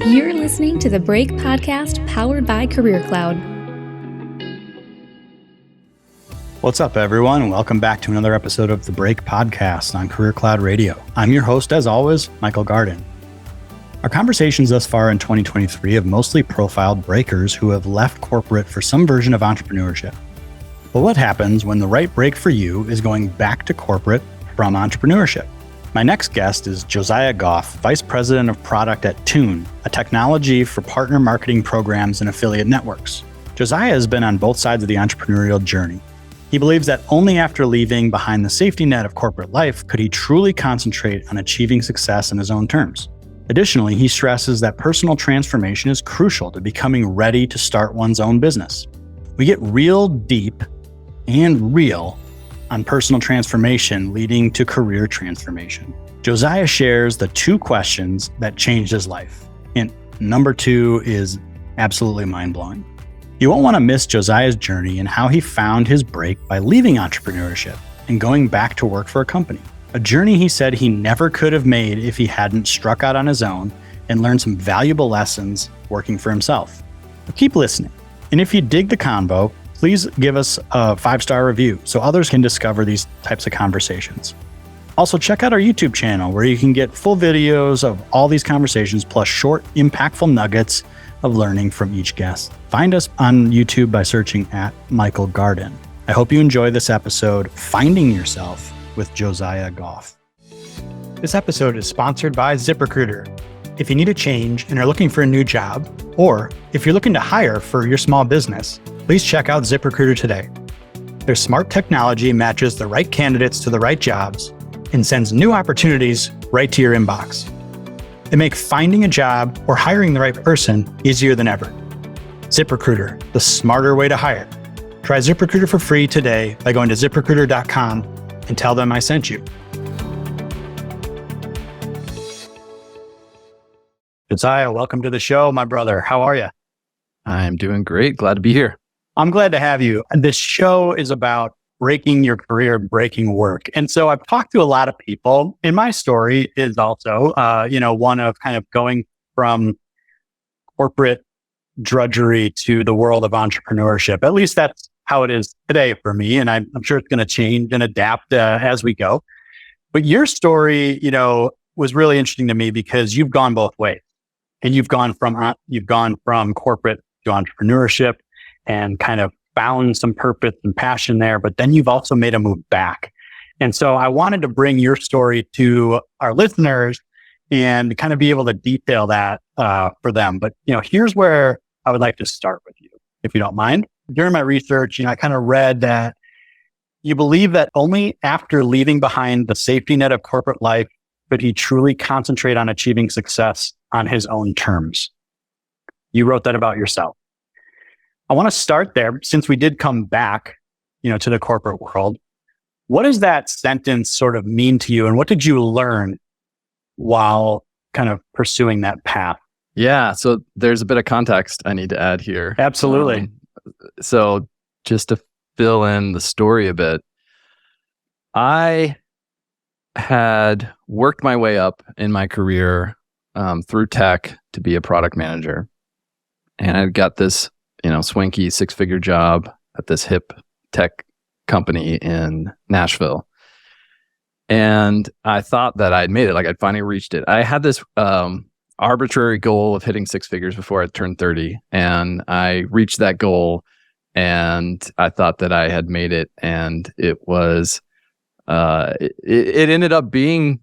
You're listening to the Break Podcast powered by Career Cloud. What's up, everyone? Welcome back to another episode of the Break Podcast on Career Cloud Radio. I'm your host, as always, Michael Garden. Our conversations thus far in 2023 have mostly profiled breakers who have left corporate for some version of entrepreneurship. But what happens when the right break for you is going back to corporate from entrepreneurship? My next guest is Josiah Goff, Vice President of Product at Tune, a technology for partner marketing programs and affiliate networks. Josiah has been on both sides of the entrepreneurial journey. He believes that only after leaving behind the safety net of corporate life could he truly concentrate on achieving success in his own terms. Additionally, he stresses that personal transformation is crucial to becoming ready to start one's own business. We get real deep and real on personal transformation leading to career transformation. Josiah shares the 2 questions that changed his life. And number 2 is absolutely mind-blowing. You won't want to miss Josiah's journey and how he found his break by leaving entrepreneurship and going back to work for a company. A journey he said he never could have made if he hadn't struck out on his own and learned some valuable lessons working for himself. But keep listening. And if you dig the convo, please give us a 5-star review so others can discover these types of conversations. Also, check out our YouTube channel where you can get full videos of all these conversations plus short, impactful nuggets of learning from each guest. Find us on YouTube by searching at Michael Garden. I hope you enjoy this episode, Finding Yourself with Josiah Goff. This episode is sponsored by ZipRecruiter. If you need a change and are looking for a new job, or if you're looking to hire for your small business, please check out ZipRecruiter today. Their smart technology matches the right candidates to the right jobs and sends new opportunities right to your inbox. They make finding a job or hiring the right person easier than ever. ZipRecruiter, the smarter way to hire. Try ZipRecruiter for free today by going to ZipRecruiter.com and tell them I sent you. Josiah, welcome to the show, my brother. How are you? I'm doing great. Glad to be here. I'm glad to have you. This show is about breaking your career, breaking work. And so I've talked to a lot of people, and my story is also, one of kind of going from corporate drudgery to the world of entrepreneurship. At least that's how it is today for me. And I'm sure it's going to change and adapt as we go. But your story, was really interesting to me because you've gone both ways, and you've gone from corporate to entrepreneurship and kind of found some purpose and passion there, but then you've also made a move back. And so I wanted to bring your story to our listeners and kind of be able to detail that for them. But, here's where I would like to start with you, if you don't mind. During my research, I kind of read that you believe that only after leaving behind the safety net of corporate life could he truly concentrate on achieving success on his own terms. You wrote that about yourself. I want to start there since we did come back, to the corporate world. What does that sentence sort of mean to you? And what did you learn while kind of pursuing that path? Yeah. So there's a bit of context I need to add here. Absolutely. So just to fill in the story a bit, I had worked my way up in my career through tech to be a product manager. And I got this swanky 6-figure job at this hip tech company in Nashville. And I thought that I'd made it, like I'd finally reached it. I had this arbitrary goal of hitting 6 figures before I turned 30. And I reached that goal and I thought that I had made it. And it was, it ended up being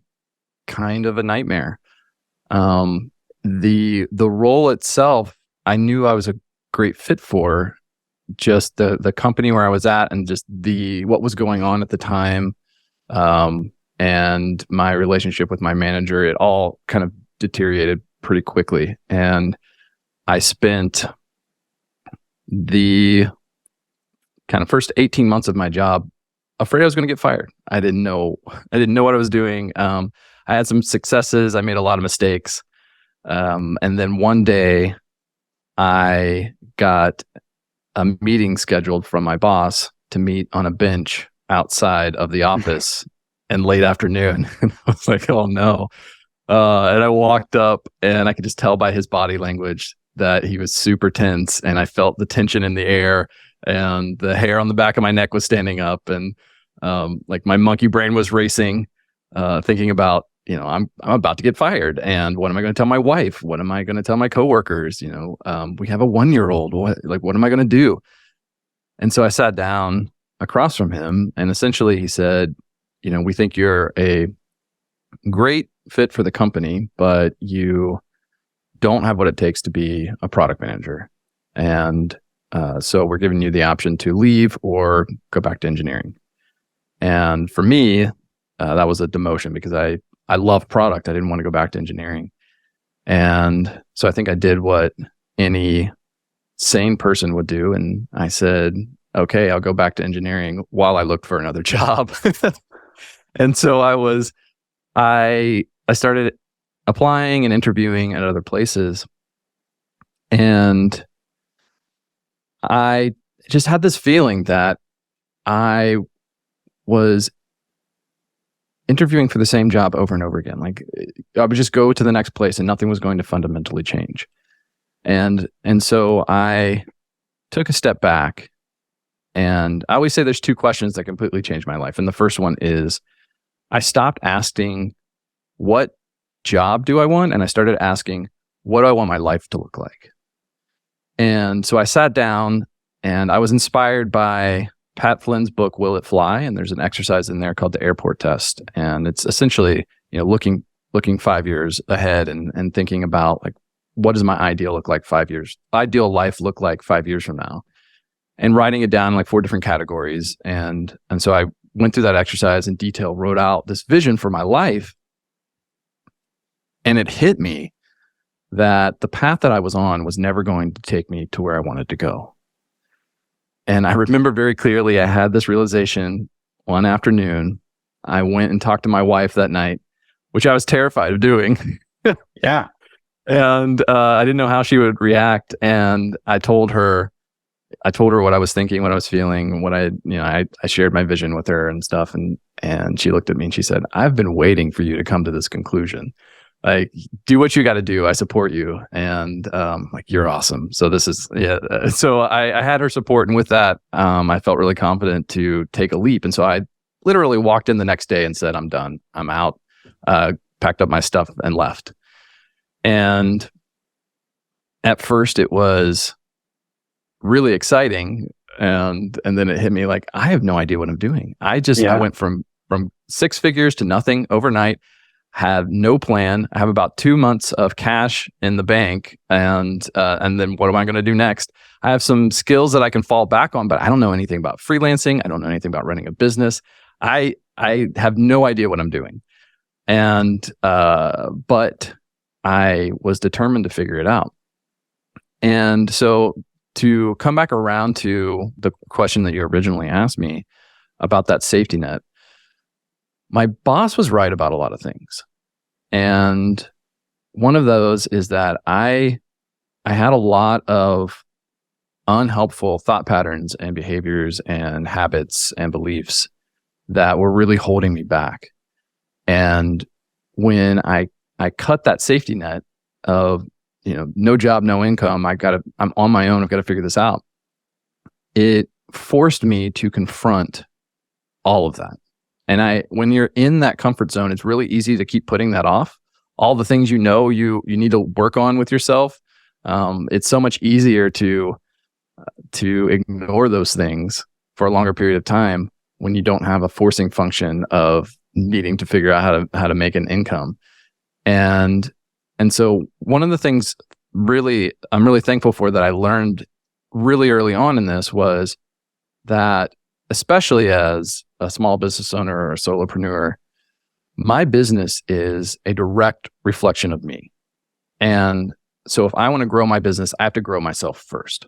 kind of a nightmare. The role itself, I knew I was a great fit for, just the company where I was at and just what was going on at the time, and my relationship with my manager, it all kind of deteriorated pretty quickly. And I spent the kind of first 18 months of my job afraid I was going to get fired. I didn't know what I was doing. I had some successes. I made a lot of mistakes. And then one day I got a meeting scheduled from my boss to meet on a bench outside of the office in late afternoon. And I was like, oh no, And I walked up and I could just tell by his body language that he was super tense, and I felt the tension in the air, and the hair on the back of my neck was standing up, and like my monkey brain was racing, thinking about, I'm about to get fired, and what am I going to tell my wife? What am I going to tell my coworkers? We have a 1-year-old. What am I going to do? And so I sat down across from him, and essentially he said, we think you're a great fit for the company, but you don't have what it takes to be a product manager. And so we're giving you the option to leave or go back to engineering. And for me, that was a demotion because I love product. I didn't want to go back to engineering. And so I think I did what any sane person would do. And I said, okay, I'll go back to engineering while I looked for another job. And so I started applying and interviewing at other places. And I just had this feeling that I was interviewing for the same job over and over again. Like I would just go to the next place and nothing was going to fundamentally change. And so I took a step back, and I always say there's 2 questions that completely changed my life. And the first one is I stopped asking, what job do I want? And I started asking, what do I want my life to look like? And so I sat down, and I was inspired by Pat Flynn's book, Will It Fly? And there's an exercise in there called the airport test. And it's essentially, looking 5 years ahead and thinking about like, what does my ideal life look like 5 years from now? And writing it down in like 4 different categories. And so I went through that exercise in detail, wrote out this vision for my life. And it hit me that the path that I was on was never going to take me to where I wanted to go. And I remember very clearly, I had this realization one afternoon. I went and talked to my wife that night, which I was terrified of doing. Yeah. And I didn't know how she would react. And I told her what I was thinking, what I was feeling, I shared my vision with her and stuff. And she looked at me and she said, I've been waiting for you to come to this conclusion. Like, do what you got to do. I support you. And like, you're awesome. So this is, yeah. So I had her support. And with that, I felt really confident to take a leap. And so I literally walked in the next day and said, I'm done. I'm out, packed up my stuff and left. And at first it was really exciting. And then it hit me like, I have no idea what I'm doing. I went from 6 figures to nothing overnight. Have no plan. I have about 2 months of cash in the bank, and then what am I going to do next? I have some skills that I can fall back on, but I don't know anything about freelancing. I don't know anything about running a business. I have no idea what I'm doing, and but I was determined to figure it out. And so to come back around to the question that you originally asked me about that safety net, my boss was right about a lot of things. And one of those is that I had a lot of unhelpful thought patterns and behaviors and habits and beliefs that were really holding me back. And when I cut that safety net of, no job, no income, I'm on my own, I've got to figure this out. It forced me to confront all of that. And when you're in that comfort zone, it's really easy to keep putting that off. All the things you need to work on with yourself. It's so much easier to ignore those things for a longer period of time when you don't have a forcing function of needing to figure out how to make an income. And so one of the things I'm really thankful for that I learned really early on in this was that, especially as a small business owner or a solopreneur, my business is a direct reflection of me. And so if I want to grow my business, I have to grow myself first.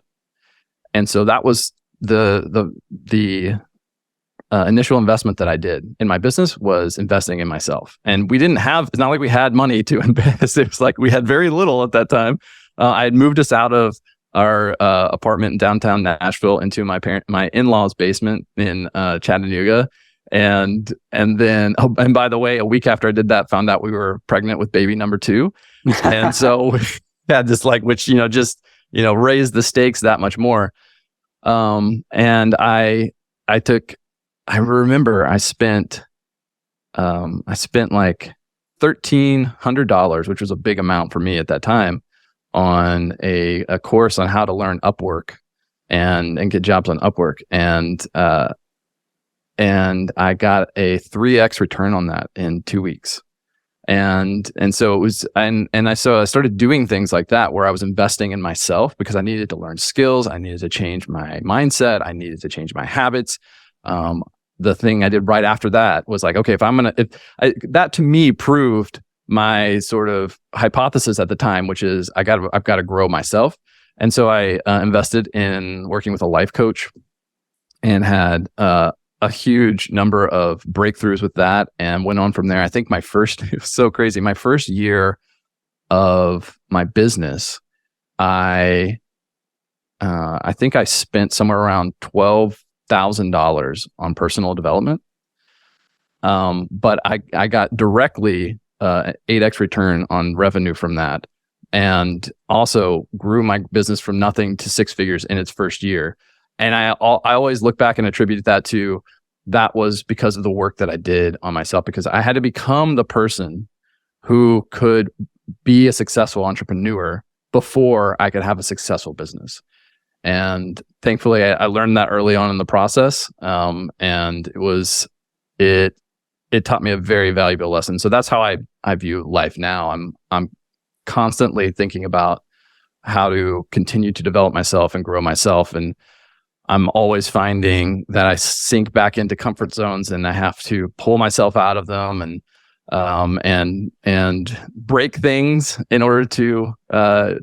And so that was the initial investment that I did in my business, was investing in myself. And it's not like we had money to invest. It was like we had very little at that time. I had moved us out of our apartment in downtown Nashville into my in-laws' basement in Chattanooga. then, oh, and by the way, a week after I did that, found out we were pregnant with baby number 2. And so we had this which, raised the stakes that much more. And I remember I spent like $1,300, which was a big amount for me at that time, on a course on how to learn Upwork and get jobs on Upwork. And I got a 3x return on that in 2 weeks. And so it was, so I started doing things like that where I was investing in myself because I needed to learn skills. I needed to change my mindset. I needed to change my habits. The thing I did right after that was like, okay, that to me proved my sort of hypothesis at the time, which is I've got to grow myself. And so I invested in working with a life coach and had a huge number of breakthroughs with that, and went on from there. I think it was so crazy. My first year of my business, I think I spent somewhere around $12,000 on personal development. But I got directly 8x return on revenue from that, and also grew my business from nothing to 6 figures in its first year. And I always look back and attribute that was because of the work that I did on myself, because I had to become the person who could be a successful entrepreneur before I could have a successful business. And thankfully, I learned that early on in the process. And it taught me a very valuable lesson. So that's how I view life now. I'm constantly thinking about how to continue to develop myself and grow myself. And I'm always finding that I sink back into comfort zones, and I have to pull myself out of them and break things in order to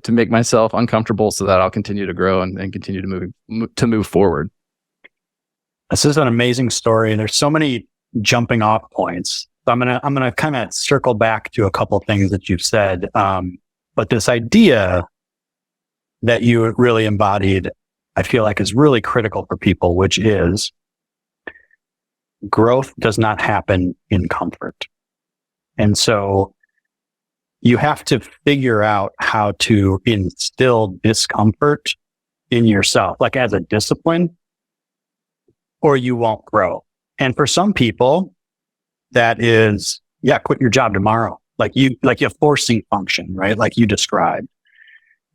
make myself uncomfortable, so that I'll continue to grow and continue to move forward. This is an amazing story, and there's so many jumping off points. So I'm gonna kind of circle back to a couple things that you've said, but this idea that you really embodied, I feel like, is really critical for people, which is growth does not happen in comfort. And so you have to figure out how to instill discomfort in yourself, like as a discipline, or you won't grow. And for some people, that is, quit your job tomorrow, like a forcing function, right? Like you described.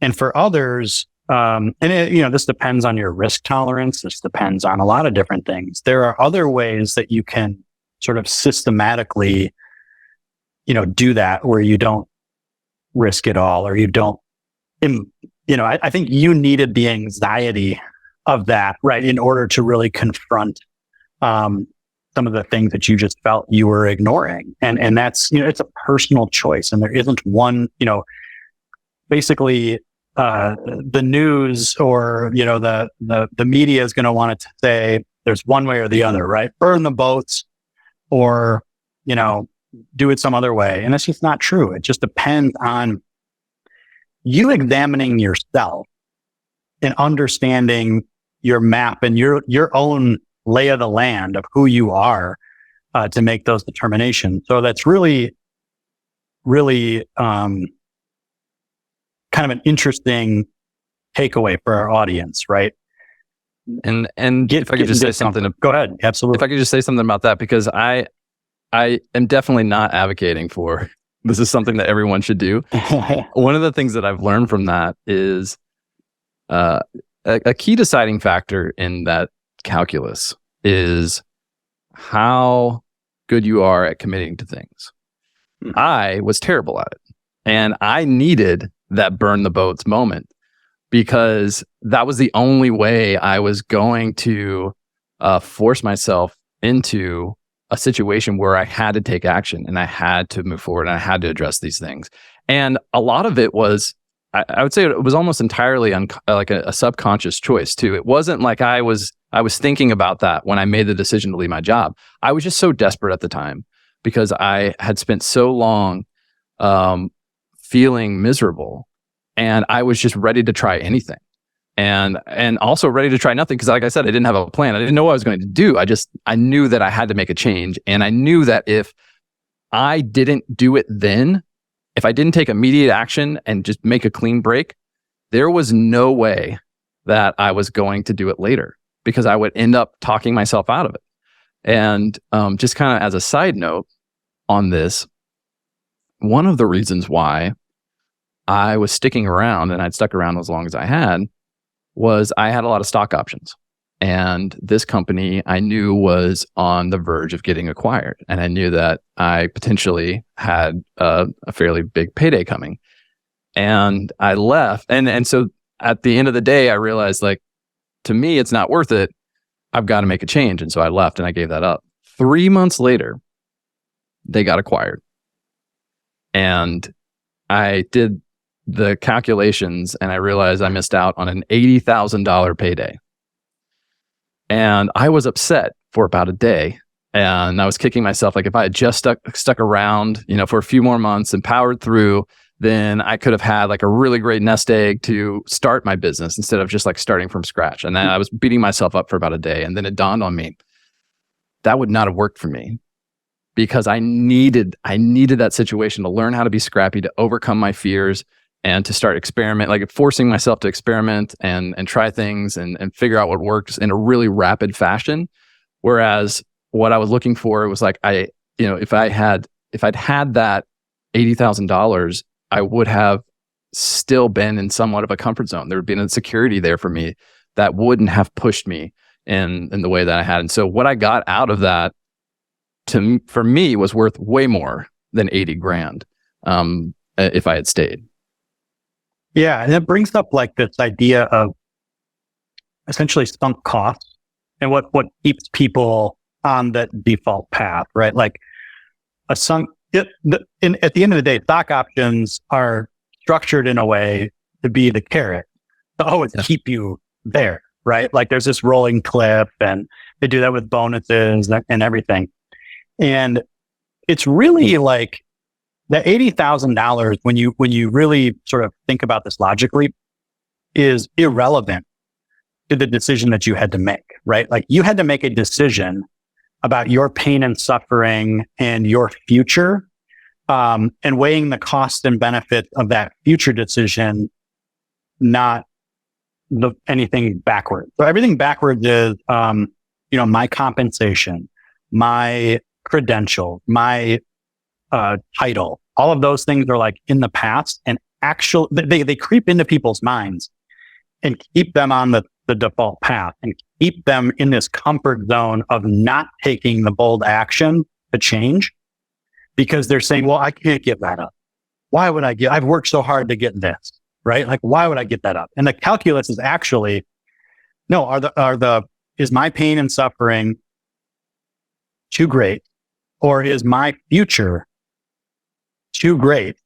And for others, this depends on your risk tolerance. This depends on a lot of different things. There are other ways that you can sort of systematically, do that, where you don't risk it all, or you don't, I think you needed the anxiety of that, right, in order to really confront some of the things that you just felt you were ignoring. And that's, it's a personal choice, and there isn't one, basically, the news or, the media is going to want to say there's one way or the other, right? Burn the boats, or, do it some other way. And it's just not true. It just depends on you examining yourself and understanding your map and your own lay of the land of who you are, to make those determinations. So that's really, really, kind of an interesting takeaway for our audience, right? And if I could just say something, go ahead. Absolutely. If I could just say something about that, because I am definitely not advocating for this is something that everyone should do. One of the things that I've learned from that is a key deciding factor in that calculus is how good you are at committing to things. I was terrible at it, and I needed that burn the boats moment, because that was the only way I was going to force myself into a situation where I had to take action and I had to move forward and I had to address these things. And a lot of it was, I would say it was almost entirely like a subconscious choice too. It wasn't like I was thinking about that when I made the decision to leave my job. I was just so desperate at the time because I had spent so long feeling miserable, and I was just ready to try anything. and also ready to try nothing. Because like I said, I didn't have a plan. I didn't know what I was going to do. I knew that I had to make a change. And I knew that if I didn't do it then, if I didn't take immediate action and just make a clean break, there was no way that I was going to do it later, because I would end up talking myself out of it. And just kind of as a side note on this, one of the reasons why I was sticking around, and I'd stuck around as long as I had, was I had a lot of stock options. And this company I knew was on the verge of getting acquired. And I knew that I potentially had a fairly big payday coming. And I left. And so at the end of the day, I realized, like, to me, it's not worth it. I've got to make a change. And so I left and I gave that up. 3 months later, they got acquired. And I did the calculations and I realized I missed out on an $80,000 payday. And I was upset for about a day. And I was kicking myself, like, if I had just stuck around, for a few more months and powered through, then I could have had like a really great nest egg to start my business instead of just like starting from scratch. And then I was beating myself up for about a day. And then it dawned on me that would not have worked for me, because I needed that situation to learn how to be scrappy, to overcome my fears, and to start forcing myself to experiment and try things and figure out what works in a really rapid fashion. Whereas what I was looking for was like, if I'd had that $80,000, I would have still been in somewhat of a comfort zone. There would be a security there for me that wouldn't have pushed me in the way that I had. And so what I got out of that, for me, was worth way more than 80 grand if I had stayed. Yeah. And it brings up like this idea of essentially sunk costs and what keeps people on that default path, right? Like a sunk, at the end of the day, stock options are structured in a way to be the carrot to always keep you there, right? Like there's this rolling cliff, and they do that with bonuses and everything. And it's really like the $80,000, when you really sort of think about this logically, is irrelevant to the decision that you had to make, right? Like you had to make a decision about your pain and suffering and your future, and weighing the cost and benefit of that future decision, not anything backward. So everything backwards is, my compensation, my credentials, my title, all of those things are like in the past, and they creep into people's minds and keep them on the default path and keep them in this comfort zone of not taking the bold action to change, because they're saying, well, I can't give that up. Why would I've worked so hard to get this, right? Like, why would I get that up? And the calculus is actually, no, is my pain and suffering too great? Or is my future too great?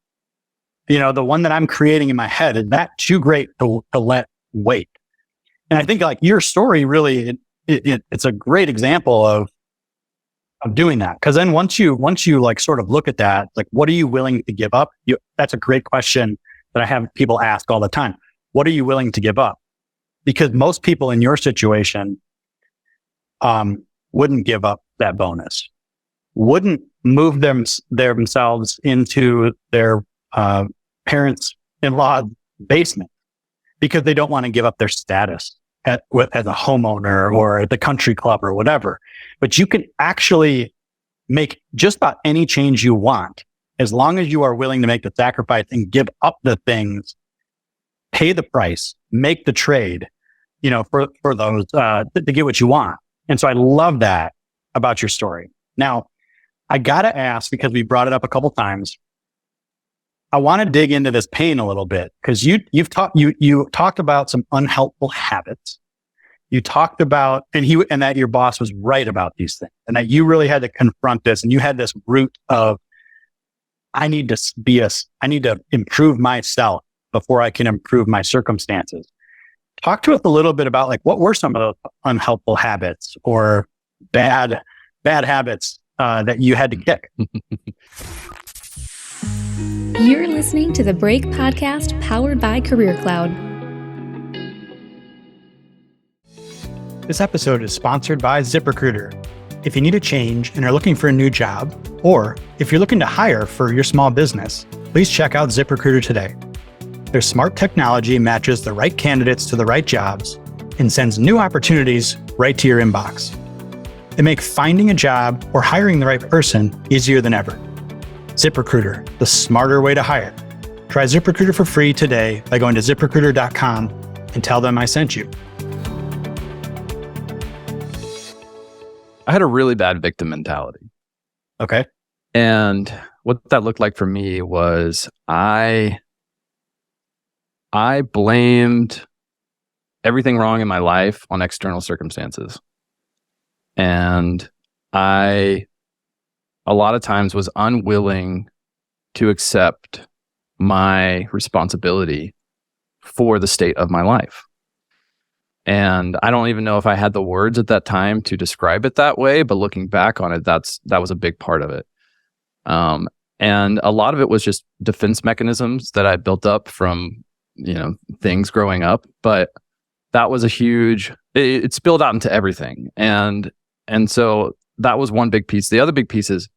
The one that I'm creating in my head, is that too great to let wait? And I think like your story really, it's a great example of doing that. Cause then once you like sort of look at that, like, what are you willing to give up? That's a great question that I have people ask all the time. What are you willing to give up? Because most people in your situation, wouldn't give up that bonus, wouldn't move themselves into their parents-in-law basement, because they don't want to give up their status as a homeowner or at the country club or whatever. But you can actually make just about any change you want, as long as you are willing to make the sacrifice and give up the things, pay the price, make the trade, for those, to get what you want. And so I love that about your story. Now, I got to ask, because we brought it up a couple times, I want to dig into this pain a little bit, because you talked about some unhelpful habits. You talked about, and that your boss was right about these things, and that you really had to confront this, and you had this root of, I need to improve myself before I can improve my circumstances. Talk to us a little bit about like, what were some of those unhelpful habits or bad habits that you had to kick? You're listening to the Break Podcast, powered by Career Cloud. This episode is sponsored by ZipRecruiter. If you need a change and are looking for a new job, or if you're looking to hire for your small business, please check out ZipRecruiter today. Their smart technology matches the right candidates to the right jobs and sends new opportunities right to your inbox. They make finding a job or hiring the right person easier than ever. ZipRecruiter, the smarter way to hire. Try ZipRecruiter for free today by going to ZipRecruiter.com and tell them I sent you. I had a really bad victim mentality. Okay. And what that looked like for me was I blamed everything wrong in my life on external circumstances. And I, a lot of times, was unwilling to accept my responsibility for the state of my life. And I don't even know if I had the words at that time to describe it that way, but looking back on it, that was a big part of it. And a lot of it was just defense mechanisms that I built up from, things growing up. But that was it spilled out into everything. And so that was one big piece. The other big piece is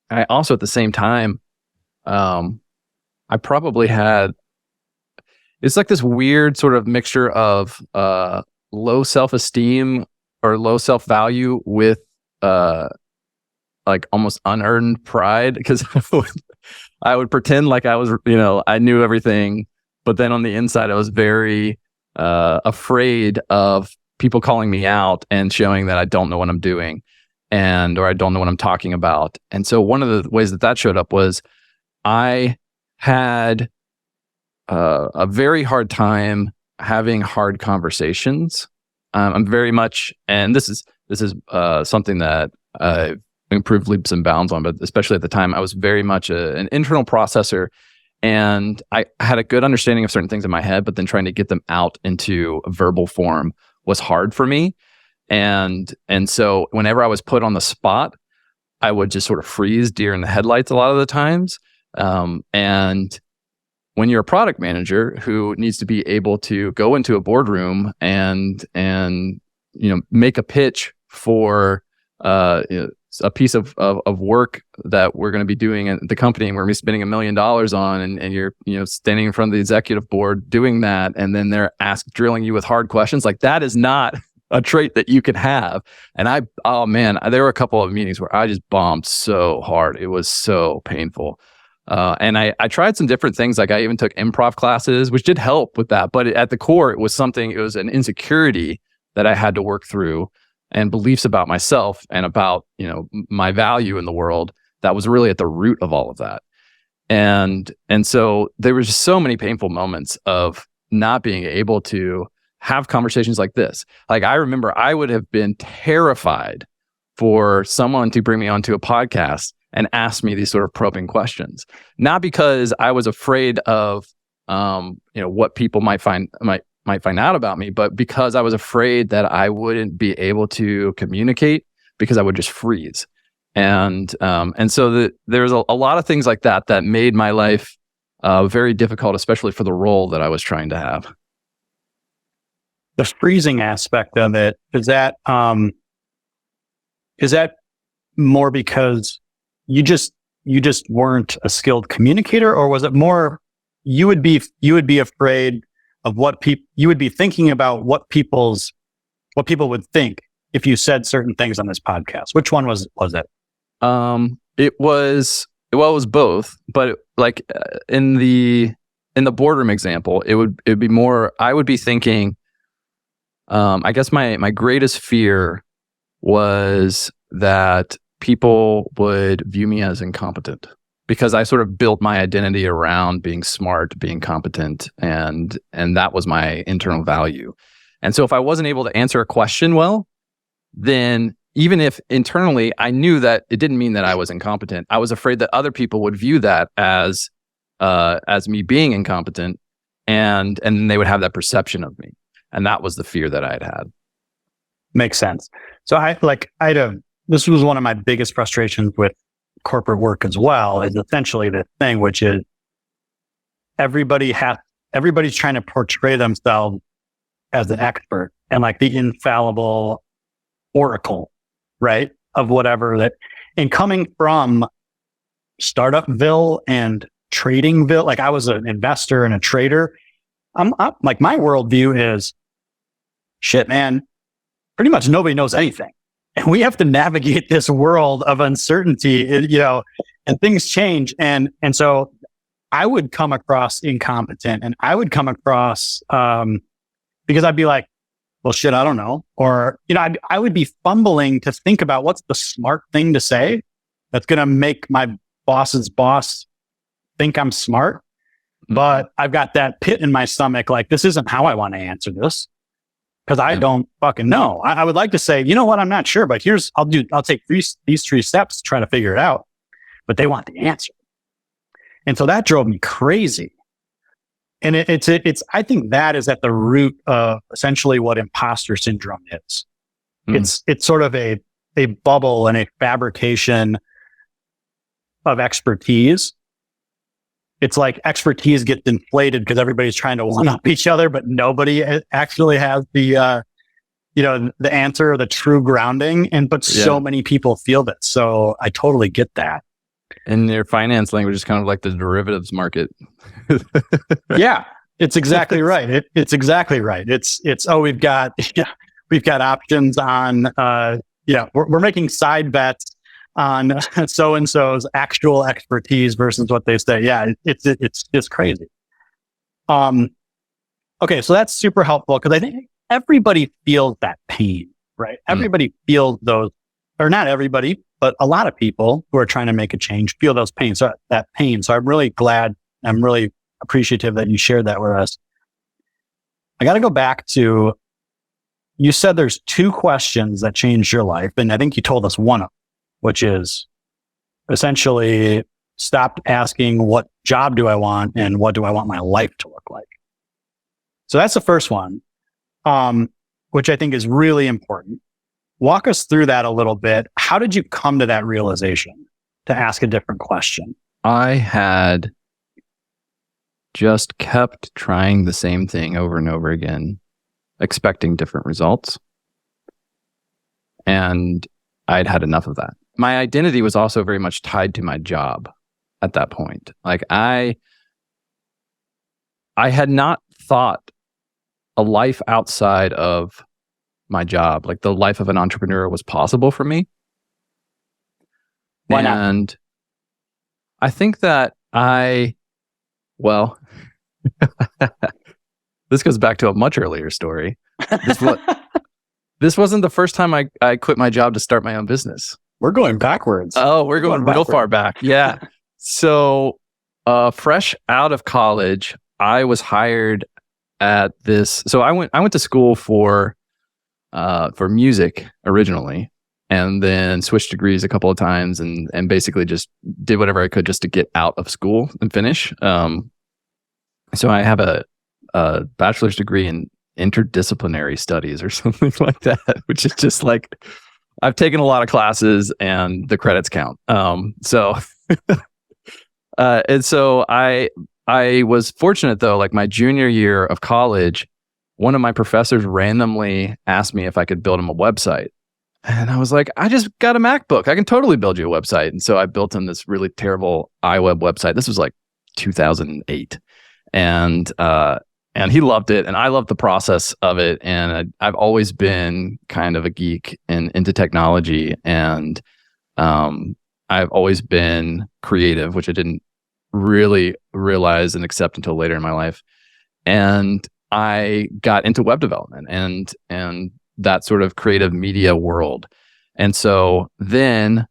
I also at the same time, I probably had, it's like this weird sort of mixture of low self-esteem or low self-value with like almost unearned pride, because I would pretend like I was, I knew everything, but then on the inside I was very afraid of people calling me out and showing that I don't know what I'm doing or I don't know what I'm talking about. And so one of the ways that showed up was I had a very hard time having hard conversations. I'm very much, and this is something that I've improved leaps and bounds on, but especially at the time, I was very much an internal processor, and I had a good understanding of certain things in my head, but then trying to get them out into a verbal form was hard for me. And so whenever I was put on the spot, I would just sort of freeze deer in the headlights a lot of the times. And when you're a product manager who needs to be able to go into a boardroom and make a pitch for a piece of work that we're going to be doing at the company and we're going to be spending $1 million on, and you're standing in front of the executive board doing that, and then they're drilling you with hard questions, like that is not a trait that you can have. And there were a couple of meetings where I just bombed so hard. It was so painful. And I tried some different things. Like I even took improv classes, which did help with that. But at the core, it was an insecurity that I had to work through, and beliefs about myself and about, my value in the world that was really at the root of all of that. And so there was just so many painful moments of not being able to have conversations like this. Like I remember I would have been terrified for someone to bring me onto a podcast and ask me these sort of probing questions, not because I was afraid of, what people might find out about me, but because I was afraid that I wouldn't be able to communicate because I would just freeze. And so there's a lot of things like that made my life very difficult, especially for the role that I was trying to have. The freezing aspect of it, is that more because you just weren't a skilled communicator, or was it more you would be afraid of you would be thinking about what people would think if you said certain things on this podcast? Which one was it? It was both, but like in the boardroom example, it would be more, I would be thinking, I guess my greatest fear was that people would view me as incompetent, because I sort of built my identity around being smart, being competent, and that was my internal value. And so if I wasn't able to answer a question well, then even if internally I knew that it didn't mean that I was incompetent, I was afraid that other people would view that as me being incompetent, and they would have that perception of me. And that was the fear that I had. Makes sense. So this was one of my biggest frustrations with corporate work as well, is essentially the thing, which is everybody's trying to portray themselves as an expert and like the infallible oracle, right? Of whatever that, and coming from Startupville and Tradingville, like I was an investor and a trader. I'm like, my worldview is shit, man. Pretty much nobody knows anything. And we have to navigate this world of uncertainty, and things change. And so I would come across incompetent, and I would come across, because I'd be like, well, shit, I don't know. Or, I would be fumbling to think about what's the smart thing to say that's going to make my boss's boss think I'm smart. But I've got that pit in my stomach. Like, this isn't how I want to answer this, because I don't fucking know. I would like to say, you know what? I'm not sure, but I'll take these 3 steps to try to figure it out. But they want the answer. And so that drove me crazy. And it's I think that is at the root of essentially what imposter syndrome is. It's sort of a bubble and a fabrication of expertise. It's like expertise gets inflated because everybody's trying to one up each other, but nobody actually has the answer or the true grounding. But so many people feel that. So I totally get that. And their finance language is kind of like the derivatives market. Yeah, it's exactly right. It's exactly right. It's we've got options on we're making side bets on so and so's actual expertise versus what they say. Yeah, it's just crazy. Okay, so that's super helpful because I think everybody feels that pain, right? Everybody feels those, or not everybody, but a lot of people who are trying to make a change feel those pains. So that pain. So I'm really glad. I'm really appreciative that you shared that with us. I got to go back to, you said there's 2 questions that changed your life, and I think you told us one of them, which is essentially stopped asking what job do I want and what do I want my life to look like. So that's the first one, which I think is really important. Walk us through that a little bit. How did you come to that realization to ask a different question? I had just kept trying the same thing over and over again, expecting different results. And I'd had enough of that. My identity was also very much tied to my job at that point. Like I had not thought a life outside of my job, like the life of an entrepreneur, was possible for me. Why not? And I think that this goes back to a much earlier story. This wasn't the first time I quit my job to start my own business. We're going backwards. Oh, we're going real far back. Yeah. So, fresh out of college, I was hired at this. So I went to school for music originally, and then switched degrees a couple of times, and basically just did whatever I could just to get out of school and finish. So I have a bachelor's degree in interdisciplinary studies or something like that, which is just like, I've taken a lot of classes and the credits count. And so I was fortunate though, like my junior year of college, one of my professors randomly asked me if I could build him a website. And I was like, I just got a MacBook. I can totally build you a website. And so I built him this really terrible iWeb website. This was like 2008. And he loved it, and I loved the process of it. And I've always been kind of a geek and into technology, and I've always been creative, which I didn't really realize and accept until later in my life. And I got into web development and that sort of creative media world. And so then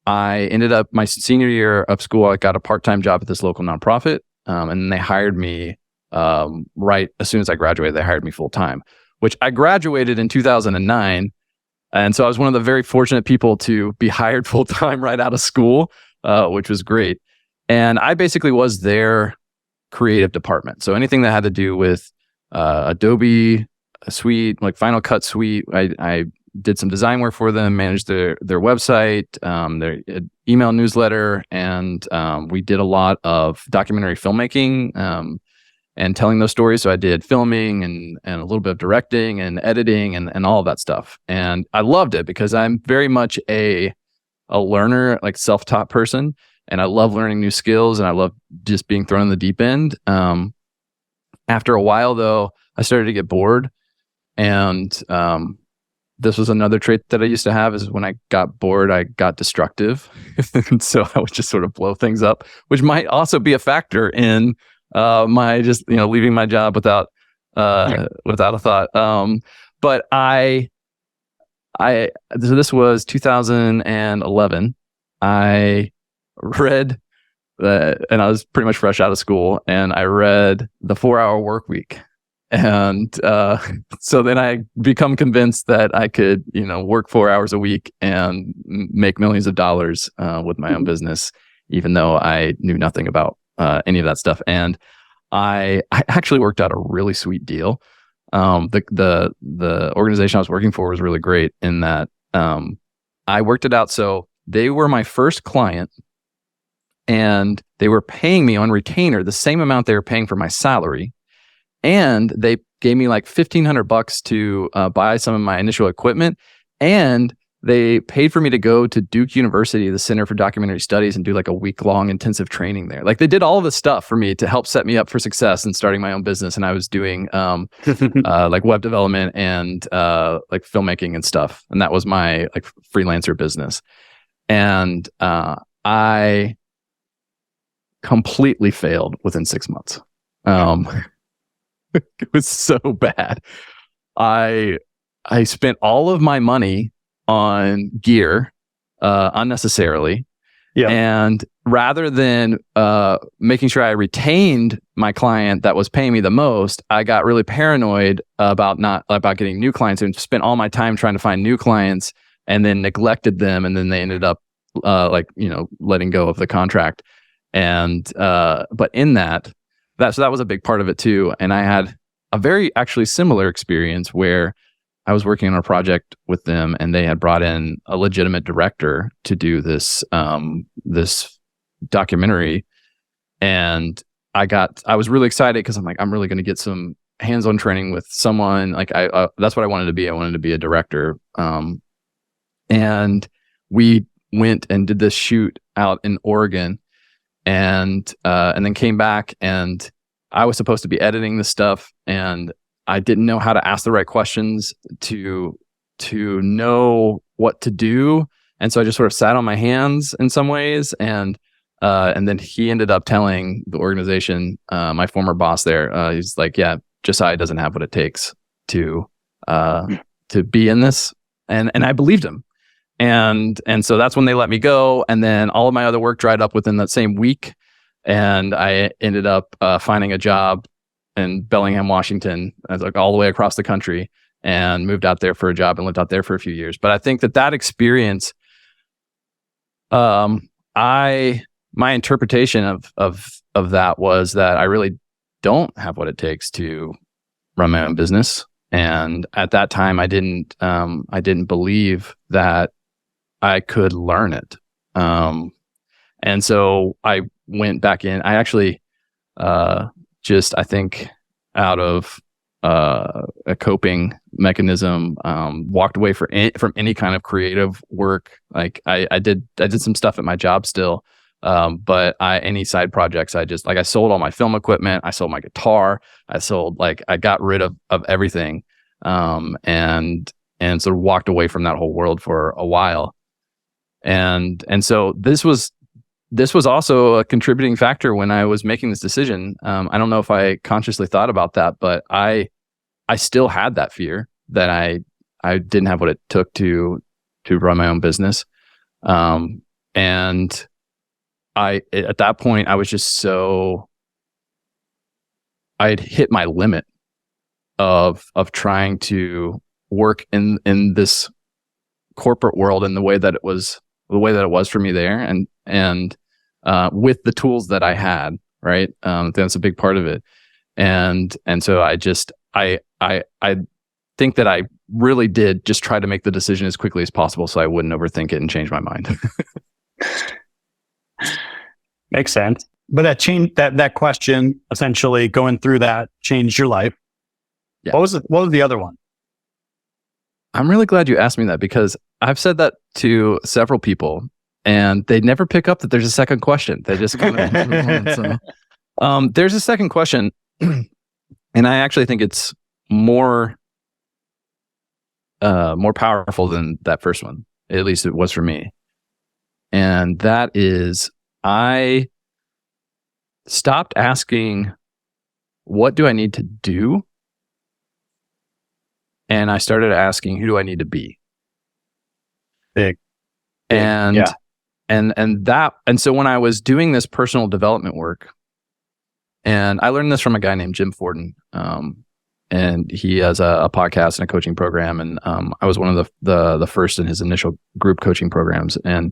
I ended up, my senior year of school, I got a part-time job at this local nonprofit. And they hired me right as soon as I graduated. They hired me full time, which I graduated in 2009. And so I was one of the very fortunate people to be hired full time right out of school, which was great. And I basically was their creative department. So anything that had to do with Adobe Suite, like Final Cut Suite, I did some design work for them, managed their website, their email newsletter, and we did a lot of documentary filmmaking. and telling those stories. So I did filming and a little bit of directing and editing and all of that stuff. And I loved it because I'm very much a learner, like self-taught person. And I love learning new skills and I love just being thrown in the deep end. After a while though, I started to get bored. And this was another trait that I used to have, is when I got bored, I got destructive. And so I would just sort of blow things up, which might also be a factor in my just, leaving my job without a thought. But so this was 2011. I read and I was pretty much fresh out of school, and I read The 4-Hour Workweek. And so then I become convinced that I could, work 4 hours a week and make millions of dollars with my own business, even though I knew nothing about any of that stuff. And I actually worked out a really sweet deal. The organization I was working for was really great in that I worked it out. So they were my first client, and they were paying me on retainer the same amount they were paying for my salary. And they gave me like $1,500 to buy some of my initial equipment. And they paid for me to go to Duke University, the Center for Documentary Studies, and do like a week-long intensive training there. Like, they did all of this stuff for me to help set me up for success in starting my own business. And I was doing like web development and like filmmaking and stuff. And that was my like freelancer business. And I completely failed within 6 months. It was so bad. I spent all of my money on gear unnecessarily. Yeah. And rather than making sure I retained my client that was paying me the most, I got really paranoid about getting new clients, and spent all my time trying to find new clients, and then neglected them, and then they ended up letting go of the contract. And but in that was a big part of it too. And I had a very actually similar experience where I was working on a project with them, and they had brought in a legitimate director to do this this documentary. And I was really excited because I'm like, I'm really going to get some hands-on training with someone. Like that's what I wanted to be. I wanted to be a director. And we went and did this shoot out in Oregon, and then came back, and I was supposed to be editing this stuff, and I didn't know how to ask the right questions to know what to do. And so I just sort of sat on my hands in some ways. And then he ended up telling the organization, my former boss there, he's like, yeah, Josiah doesn't have what it takes to be in this. And I believed him. And so that's when they let me go. And then all of my other work dried up within that same week. And I ended up finding a job in Bellingham, Washington, like all the way across the country, and moved out there for a job and lived out there for a few years. But I think that experience, my interpretation of that was that I really don't have what it takes to run my own business. And at that time, I didn't believe that I could learn it. And so I went back in. I actually I think out of a coping mechanism, walked away from any kind of creative work. Like I did some stuff at my job still, but any side projects, I sold all my film equipment. I sold my guitar. I got rid of everything, and sort of walked away from that whole world for a while. And so this was also a contributing factor when I was making this decision. I don't know if I consciously thought about that, but I still had that fear that I didn't have what it took to run my own business. And at that point, I was just I'd hit my limit of trying to work in this corporate world in the way that it was for me there, and with the tools that I had, right? That's a big part of it. And so I think that I really did just try to make the decision as quickly as possible so I wouldn't overthink it and change my mind. Makes sense. but that question, essentially going through that, changed your life. Yeah. What was the other one? I'm really glad you asked me that, because I've said that to several people and they never pick up that there's a second question. They just kind of, there's a second question, and I actually think it's more powerful than that first one. At least it was for me. And that is, I stopped asking, what do I need to do? And I started asking, who do I need to be? Big. And yeah. And so when I was doing this personal development work, and I learned this from a guy named Jim Forden, and he has a podcast and a coaching program, and I was one of the first in his initial group coaching programs, and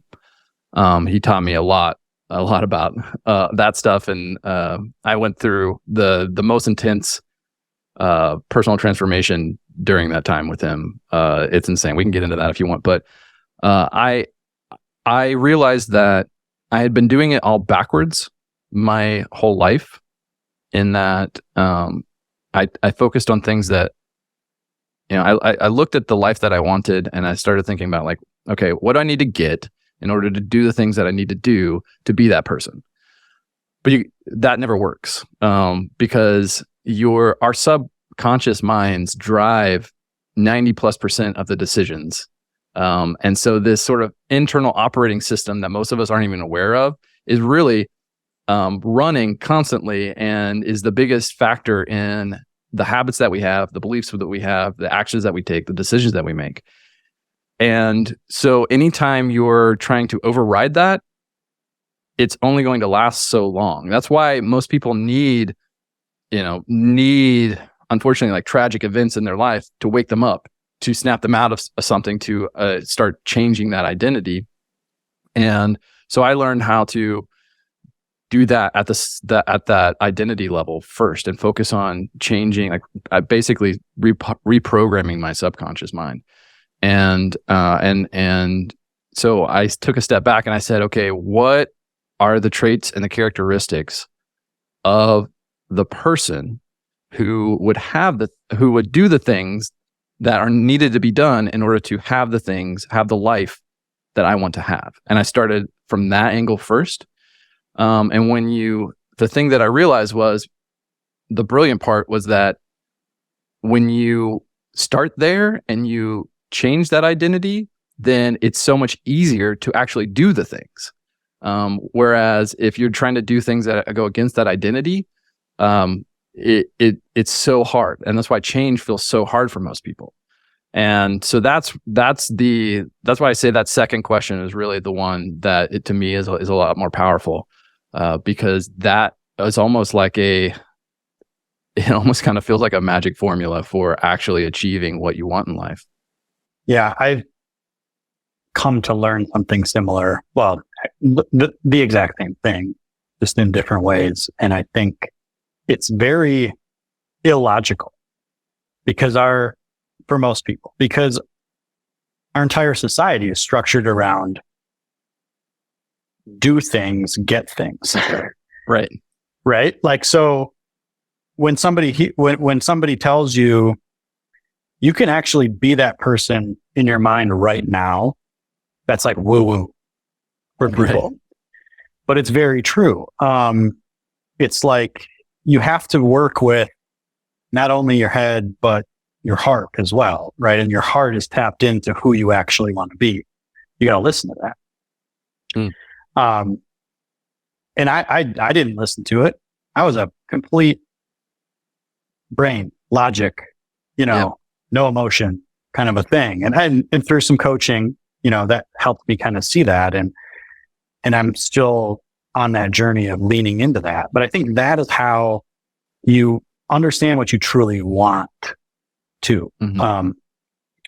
he taught me a lot about that stuff, and I went through the most intense personal transformation during that time with him. It's insane. We can get into that if you want, but I realized that I had been doing it all backwards my whole life, in that I focused on things that, I looked at the life that I wanted, and I started thinking about, like, okay, what do I need to get in order to do the things that I need to do to be that person? But that never works, because our subconscious minds drive 90+% of the decisions. And so this sort of internal operating system that most of us aren't even aware of is really running constantly, and is the biggest factor in the habits that we have, the beliefs that we have, the actions that we take, the decisions that we make. And so anytime you're trying to override that, it's only going to last so long. That's why most people need unfortunately, like, tragic events in their life to wake them up, to snap them out of something, to start changing that identity. And so I learned how to do that at that identity level first, and focus on changing, like, basically reprogramming my subconscious mind. And so I took a step back and I said, okay, what are the traits and the characteristics of the person who would do the things that are needed to be done in order to have the life that I want to have? And I started from that angle first. And the thing that I realized was, the brilliant part was that when you start there and you change that identity, then it's so much easier to actually do the things. Whereas if you're trying to do things that go against that identity, it's so hard. And that's why change feels so hard for most people. And so that's why I say that second question is really the one that to me is a lot more powerful, because that is almost like it almost kind of feels like a magic formula for actually achieving what you want in life. Yeah, I've come to learn something similar. Well, the exact same thing, just in different ways. And I think it's very illogical for most people, because our entire society is structured around do things, get things. Right. Right. Like, so when somebody tells you, you can actually be that person in your mind right now, that's like woo-woo for people. Right. But it's very true. It's like you have to work with not only your head, but your heart as well, right? And your heart is tapped into who you actually want to be. You got to listen to that. And I didn't listen to it. I was a complete brain, logic, no emotion kind of a thing. And through some coaching, that helped me kind of see that. And I'm still on that journey of leaning into that. But I think that is how you understand what you truly want to. Mm-hmm.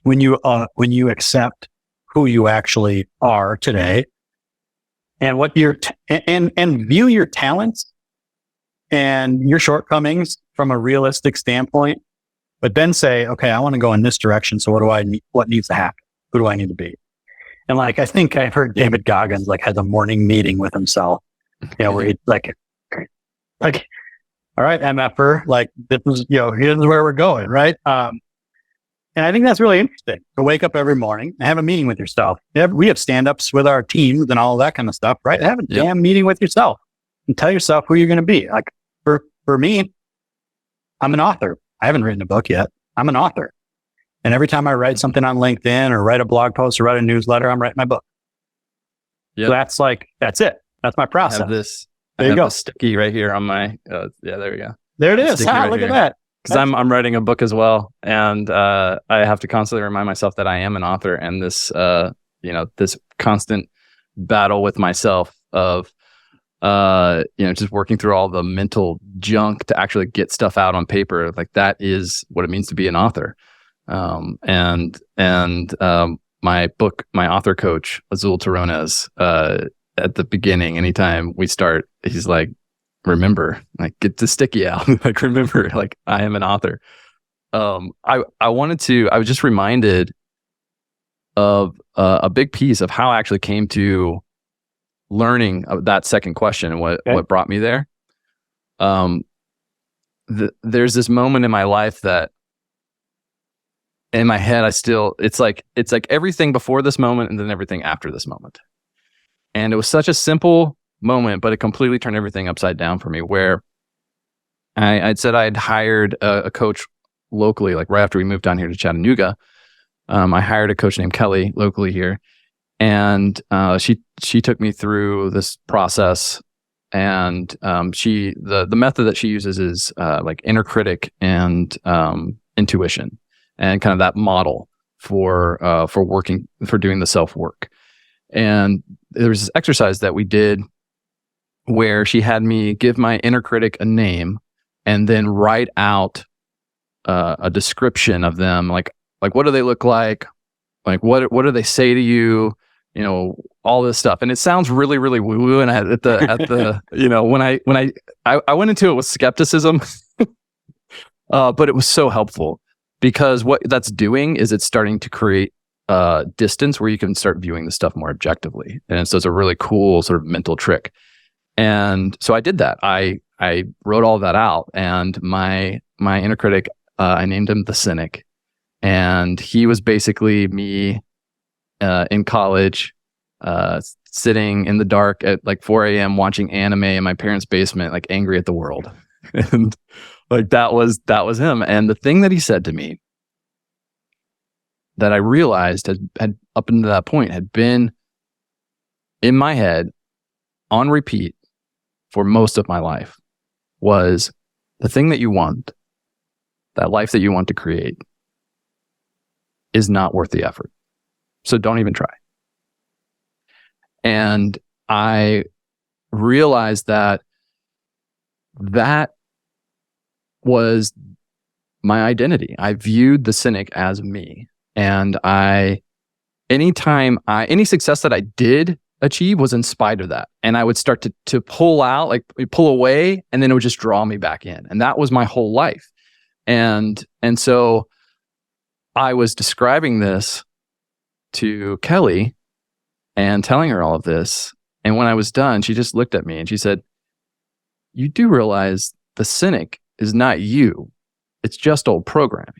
When you accept who you actually are today, and what and view your talents and your shortcomings from a realistic standpoint, but then say, okay, I want to go in this direction. So what needs to happen? Who do I need to be? And I think I've heard David Goggins has a morning meeting with himself, where he Like, all right, MFer, like this is, here's where we're going, right? And I think that's really interesting to wake up every morning and have a meeting with yourself. We have stand-ups with our teams and all of that kind of stuff, right? Have a damn meeting with yourself and tell yourself who you're going to be. Like for me, I'm an author. I haven't written a book yet. I'm an author. And every time I write something on LinkedIn or write a blog post or write a newsletter, I'm writing my book. Yep. So that's it. That's my process. I have this sticky right here on my, there we go. There it is. Look at that. Because I'm writing a book as well. And I have to constantly remind myself that I am an author, and this, this constant battle with myself of, just working through all the mental junk to actually get stuff out on paper. Like that is what it means to be an author. My author coach, Azul Terrones, at the beginning, anytime we start, he's like, remember, like, get the sticky out. Like, remember, like, I am an author. I was just reminded of a big piece of how I actually came to learning that second question and what brought me there. There's this moment in my life that in my head, it's like everything before this moment and then everything after this moment. And it was such a simple moment, but it completely turned everything upside down for me, where I'd said I'd hired a coach locally, like right after we moved down here to Chattanooga. I hired a coach named Kelly locally here, and she took me through this process. And the method that she uses is like inner critic and intuition, and kind of that model for doing the self work. And there was this exercise that we did where she had me give my inner critic a name and then write out a description of them, like what do they look like what do they say to you, all this stuff. And it sounds really, really woo woo. And at the when I went into it with skepticism, but it was so helpful, because what that's doing is it's starting to create distance where you can start viewing the stuff more objectively. And so it's a really cool sort of mental trick. And so I did that. I wrote all that out, and my inner critic, I named him the Cynic. And he was basically me in college, sitting in the dark at like 4 a.m. watching anime in my parents' basement, like angry at the world. And like that was him. And the thing that he said to me that I realized had up until that point had been in my head on repeat for most of my life was, the thing that you want, that life that you want to create, is not worth the effort. So don't even try. And I realized that was my identity. I viewed the Cynic as me. And any success that I did achieve was in spite of that. And I would start to pull away, and then it would just draw me back in. And that was my whole life. And so I was describing this to Kelly and telling her all of this. And when I was done, she just looked at me and she said, "You do realize the Cynic is not you. It's just old programming."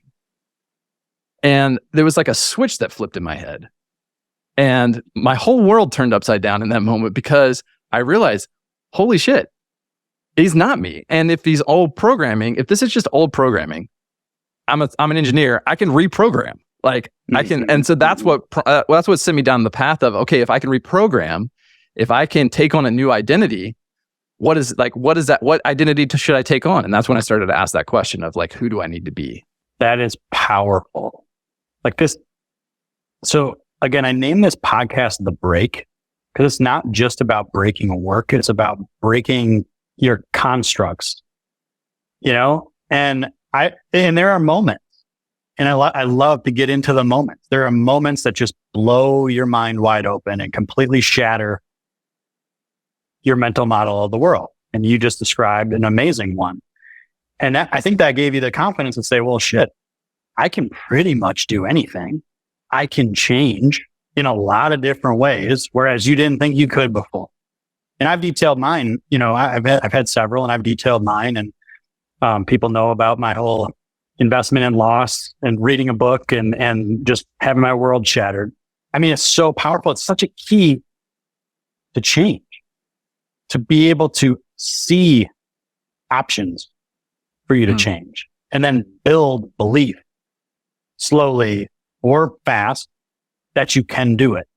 And there was like a switch that flipped in my head. And my whole world turned upside down in that moment, because I realized, holy shit, he's not me. And if this is just old programming, I'm an engineer, I can reprogram. Like I can, and so that's what sent me down the path of, okay, if I can reprogram, if I can take on a new identity, what is that? What identity should I take on? And that's when I started to ask that question of like, who do I need to be? That is powerful. Like this. So again, I named this podcast The Break, because it's not just about breaking work. It's about breaking your constructs, and there are moments, and I love to get into the moments. There are moments that just blow your mind wide open and completely shatter your mental model of the world. And you just described an amazing one. And I think that gave you the confidence to say, well, shit, I can pretty much do anything. I can change in a lot of different ways, whereas you didn't think you could before. And I've detailed mine, I've had several and I've detailed mine, and people know about my whole investment in loss and reading a book and just having my world shattered. I mean, it's so powerful. It's such a key to change, to be able to see options for you to change and then build belief slowly or fast that you can do it.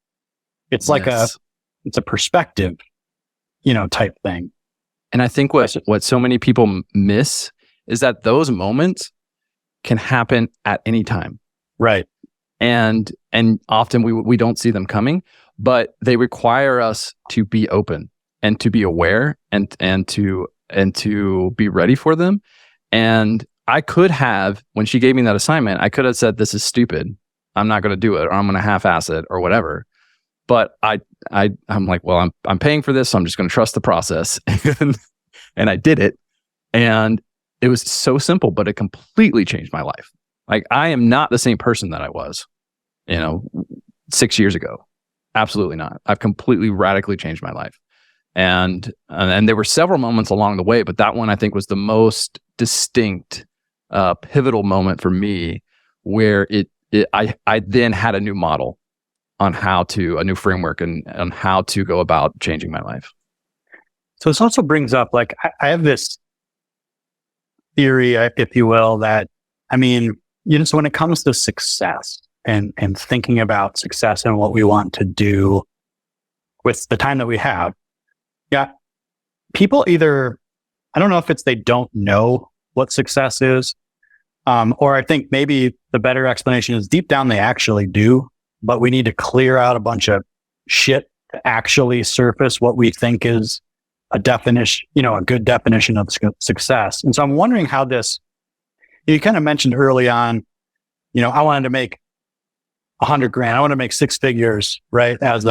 It's like it's a perspective, type thing. And I think what so many people miss is that those moments can happen at any time. Right. And often we don't see them coming, but they require us to be open and to be aware and to be ready for them. And I could have, when she gave me that assignment, I could have said, this is stupid. I'm not going to do it, or I'm going to half-ass it or whatever. But I'm like, well, I'm paying for this, so I'm just going to trust the process. And I did it. And it was so simple, but it completely changed my life. Like, I am not the same person that I was, 6 years ago. Absolutely not. I've completely radically changed my life. And there were several moments along the way, but that one I think was the most distinct, pivotal moment for me, where I then had a new model on a new framework and on how to go about changing my life. So this also brings up, like, I have this theory, if you will, that, so when it comes to success and thinking about success and what we want to do with the time that we have, people either, I don't know if it's they don't know what success is, or I think maybe the better explanation is deep down they actually do, but we need to clear out a bunch of shit to actually surface what we think is a definition, a good definition of success. And so I'm wondering how this, you kind of mentioned early on, I wanted to make $100,000. I want to make 6 figures, right? As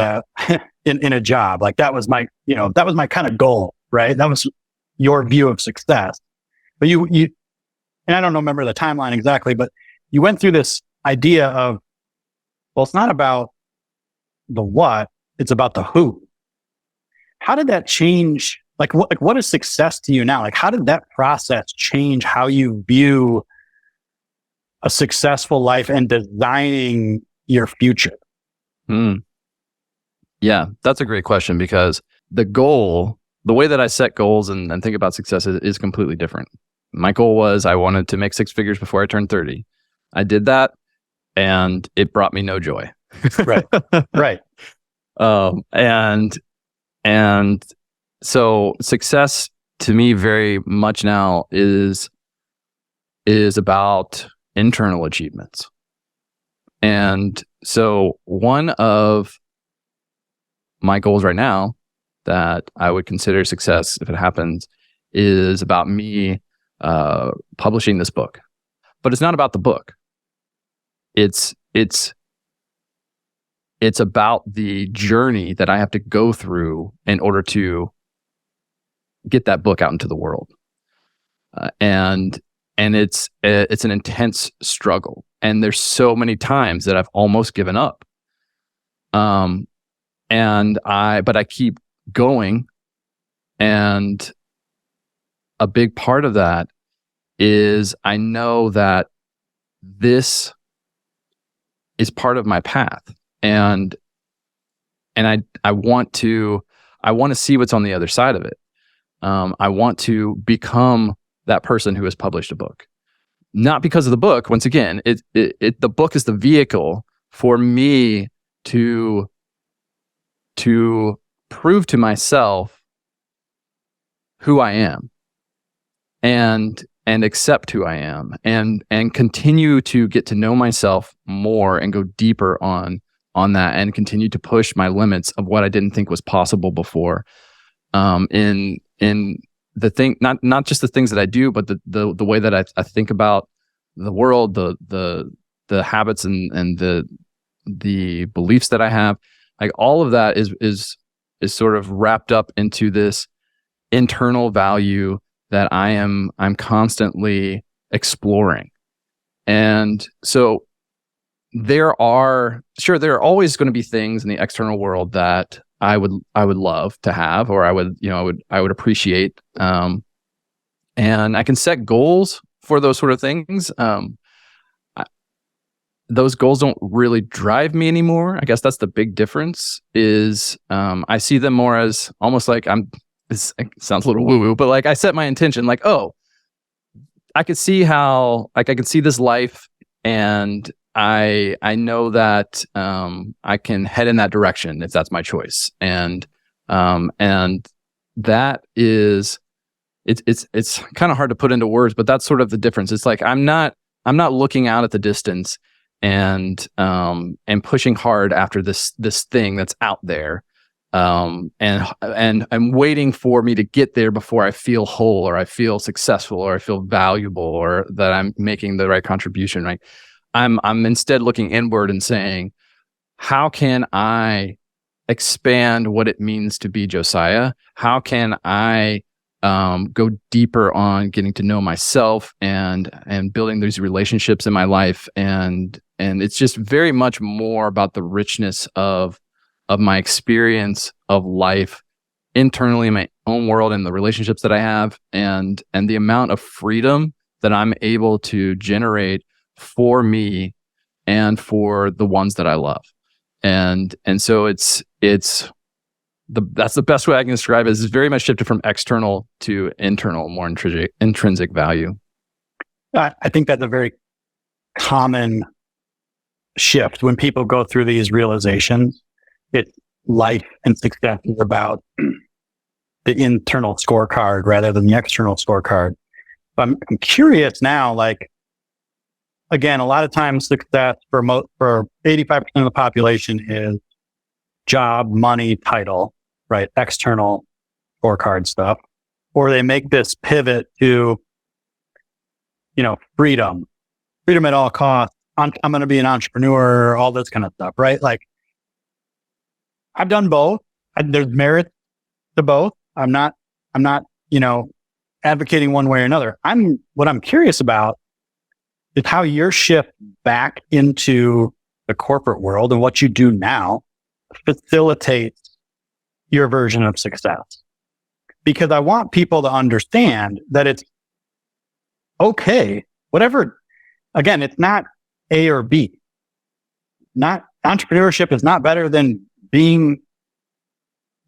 in a job. Like, that was my kind of goal, right? That was your view of success. But you, and I don't remember the timeline exactly, but you went through this idea of, well, it's not about the what, it's about the who. How did that change? What is success to you now? Like, how did that process change how you view a successful life and designing your future? Yeah, that's a great question, because the way that I set goals and think about success is completely different. My goal was I wanted to make 6 figures before I turned 30. I did that, and it brought me no joy. Right. Right. And so success to me very much now is about internal achievements. And so one of my goals right now that I would consider success if it happens is about me publishing this book. But it's not about the book. It's about the journey that I have to go through in order to get that book out into the world. And it's an intense struggle. And there's so many times that I've almost given up. But I keep going. And a big part of that is I know that this is part of my path. And I want to see what's on the other side of it. I want to become that person who has published a book, not because of the book. Once again, the book is the vehicle for me to prove to myself who I am and accept who I am and continue to get to know myself more and go deeper on that and continue to push my limits of what I didn't think was possible before. In the thing, not just the things that I do, but the way that I think about the world, the habits and the beliefs that I have. Like, all of that is sort of wrapped up into this internal value that I'm constantly exploring. And so there are always going to be things in the external world that I would love to have, or I would appreciate. And I can set goals for those sort of things. Those goals don't really drive me anymore. I guess that's the big difference. Is I see them more as almost like This sounds a little woo-woo, but like I set my intention, like, oh, I could see how, like, I can see this life, and I know that I can head in that direction if that's my choice, and that is, it's kind of hard to put into words, but that's sort of the difference. It's like I'm not looking out at the distance and pushing hard after this thing that's out there. And I'm waiting for me to get there before I feel whole, or I feel successful, or I feel valuable, or that I'm making the right contribution. Right? I'm instead looking inward and saying, how can I expand what it means to be Josiah? How can I go deeper on getting to know myself and building these relationships in my life? And it's just very much more about the richness of my experience of life internally in my own world and the relationships that I have, and the amount of freedom that I'm able to generate for me and for the ones that I love. And so that's the best way I can describe it. Is it's very much shifted from external to internal, more intrinsic value. I think that's a very common shift when people go through these realizations. It's life and success is about the internal scorecard rather than the external scorecard. But I'm curious now, like, again, a lot of times success for 85% of the population is job, money, title, right? External scorecard stuff. Or they make this pivot to, freedom at all costs. I'm going to be an entrepreneur, all this kind of stuff, right? Like, I've done both. There's merit to both. I'm not, advocating one way or another. What I'm curious about is how your shift back into the corporate world and what you do now facilitates your version of success. Because I want people to understand that it's okay, whatever. Again, it's not A or B. Not entrepreneurship is not better than being,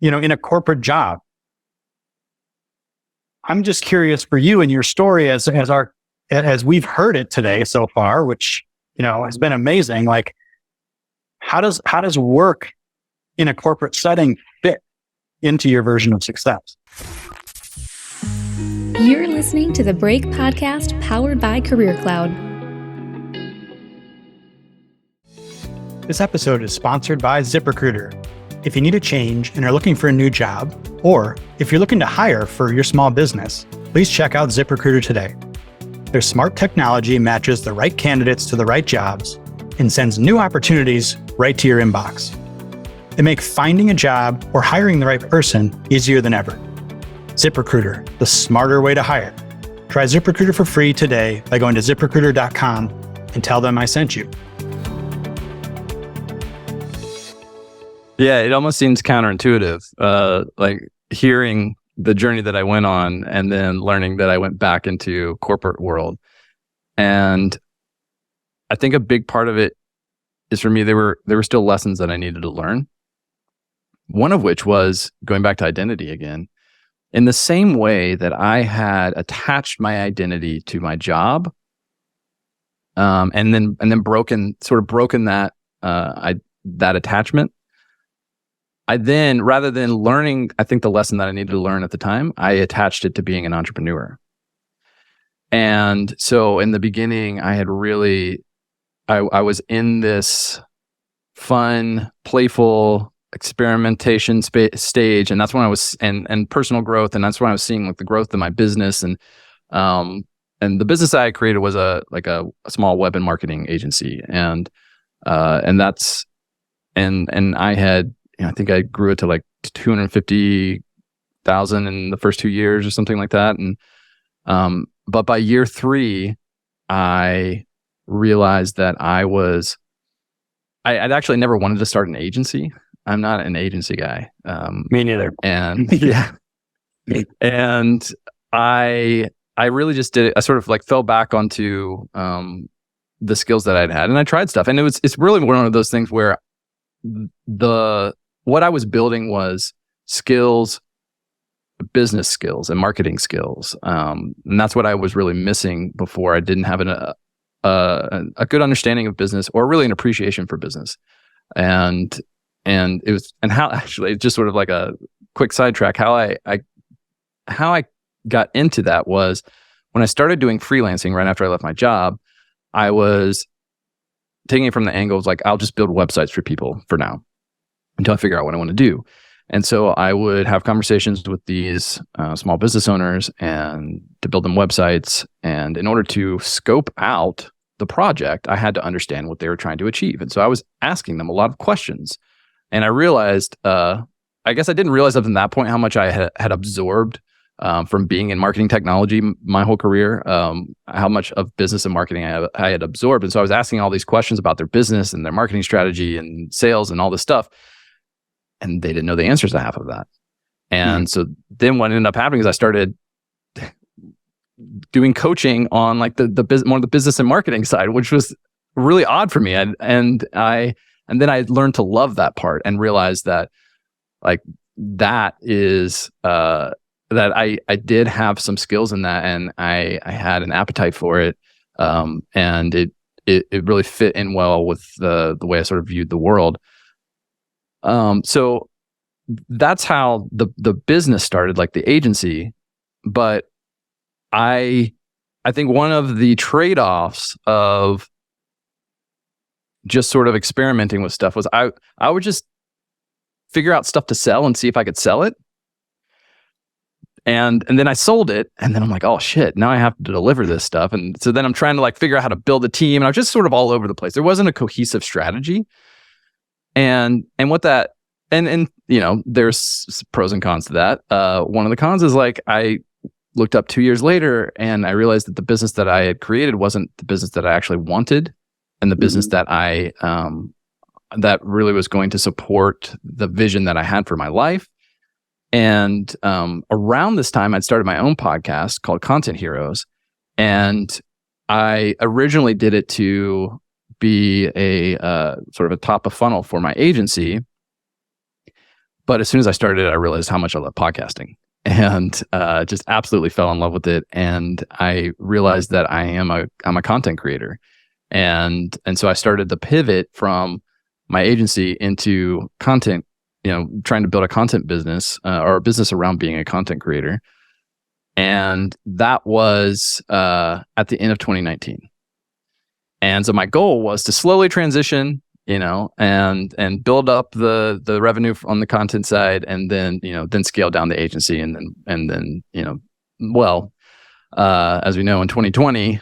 in a corporate job. I'm just curious for you and your story as we've heard it today so far, which, has been amazing. Like, how does work in a corporate setting fit into your version of success? You're listening to the Break Podcast, powered by Career Cloud. This episode is sponsored by ZipRecruiter. If you need a change and are looking for a new job, or if you're looking to hire for your small business, please check out ZipRecruiter today. Their smart technology matches the right candidates to the right jobs and sends new opportunities right to your inbox. They make finding a job or hiring the right person easier than ever. ZipRecruiter, the smarter way to hire. Try ZipRecruiter for free today by going to ZipRecruiter.com and tell them I sent you. Yeah, it almost seems counterintuitive, like hearing the journey that I went on and then learning that I went back into corporate world. And I think a big part of it is, for me, there were still lessons that I needed to learn. One of which was going back to identity again. In the same way that I had attached my identity to my job, and then broken that that attachment. I then, rather than learning, I think the lesson that I needed to learn at the time, I attached it to being an entrepreneur. And so in the beginning, I had really, I was in this fun, playful experimentation stage, and that's when I was, and personal growth, and that's when I was seeing like the growth of my business, and the business I created was a small web and marketing agency, and I had, I think I grew it to like 250,000 in the first 2 years or something like that. And, but by year 3, I realized that I'd actually never wanted to start an agency. not an agency guy. Me neither. And yeah, and I really just did it. I sort of like fell back onto the skills that I'd had, and I tried stuff, and it's really one of those things where what I was building was skills, business skills and marketing skills, and that's what I was really missing before. I didn't have a good understanding of business, or really an appreciation for business, and how actually, just sort of like a quick sidetrack, how I got into that was when I started doing freelancing right after I left my job. I was taking it from the angle of like, I'll just build websites for people for now until I figure out what I want to do. And so I would have conversations with these small business owners and to build them websites. And in order to scope out the project, I had to understand what they were trying to achieve. And so I was asking them a lot of questions. And I realized, I guess I didn't realize up to that point how much I had absorbed from being in marketing technology my whole career, how much of business and marketing I had absorbed. And so I was asking all these questions about their business and their marketing strategy and sales and all this stuff. And they didn't know the answers to half of that. And so then what ended up happening is I started doing coaching on like more of the business and marketing side, which was really odd for me. And then I learned to love that part and realized that like that is that I did have some skills in that, and I had an appetite for it, and it really fit in well with the way I sort of viewed the world. So that's how the business started, like the agency. But I think one of the trade-offs of just sort of experimenting with stuff was I would just figure out stuff to sell and see if I could sell it. And then I sold it, and then I'm like, oh shit, now I have to deliver this stuff. And so then I'm trying to like figure out how to build a team, and I was just sort of all over the place. There wasn't a cohesive strategy. And what that, and you know, there's pros and cons to that. One of the cons is like, I looked up 2 years later and I realized that the business that I had created wasn't the business that I actually wanted, and the business that that really was going to support the vision that I had for my life. And around this time, I'd started my own podcast called Content Heroes. And I originally did it to be a sort of a top of funnel for my agency. But as soon as I started it, I realized how much I love podcasting, and just absolutely fell in love with it. And I realized that I'm a content creator. And so I started the pivot from my agency into content, trying to build a content business or a business around being a content creator. And that was at the end of 2019. And so my goal was to slowly transition, and build up the revenue on the content side, and then, then scale down the agency. And then, as we know, in 2020,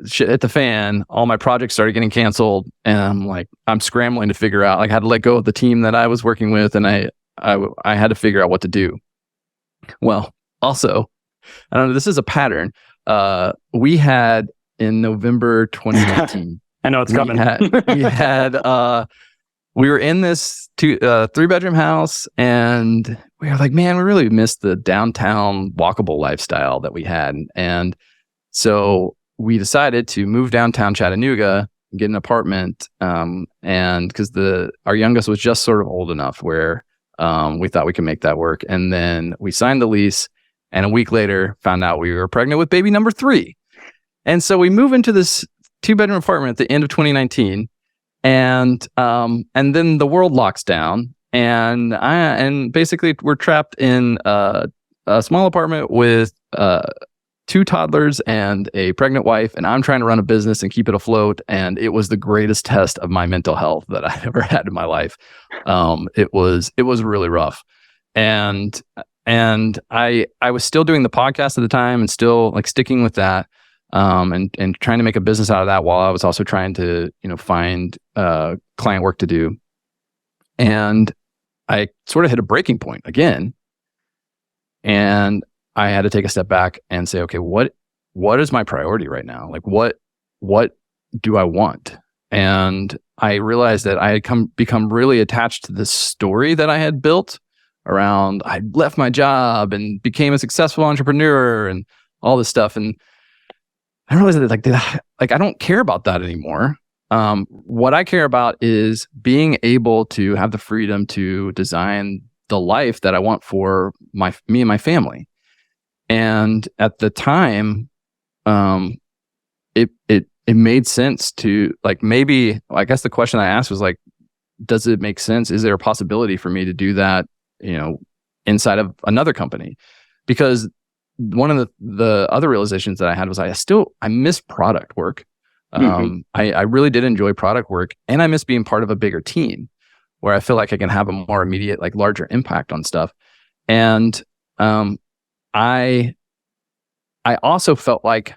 shit hit the fan. All my projects started getting canceled, and I'm scrambling to figure out, I had to let go of the team that I was working with, and I had to figure out what to do. Well, also, I don't know, this is a pattern. We had in November 2019, I know it's coming. We were in this 3-bedroom house, and we were like, man, we really missed the downtown walkable lifestyle that we had. And so we decided to move downtown Chattanooga, get an apartment, and because our youngest was just sort of old enough where we thought we could make that work. And then we signed the lease, and a week later found out we were pregnant with baby number 3. And so we move into this 2-bedroom apartment at the end of 2019, and then the world locks down, and basically we're trapped in a small apartment with 2 toddlers and a pregnant wife, and I'm trying to run a business and keep it afloat. And it was the greatest test of my mental health that I've ever had in my life. It was really rough. And I was still doing the podcast at the time, and still sticking with that, and trying to make a business out of that, while I was also trying to, find client work to do. And I sort of hit a breaking point again. And I had to take a step back and say, okay, what is my priority right now? What do I want? And I realized that I had become really attached to this story that I had built around, I left my job and became a successful entrepreneur and all this stuff. And I realized that I don't care about that anymore. What I care about is being able to have the freedom to design the life that I want for me and my family. And at the time, it made sense to maybe, I guess the question I asked was does it make sense? Is there a possibility for me to do that, inside of another company? Because one of the other realizations that I had was I miss product work. I really did enjoy product work, and I miss being part of a bigger team where I feel like I can have a more immediate, larger impact on stuff. And I also felt like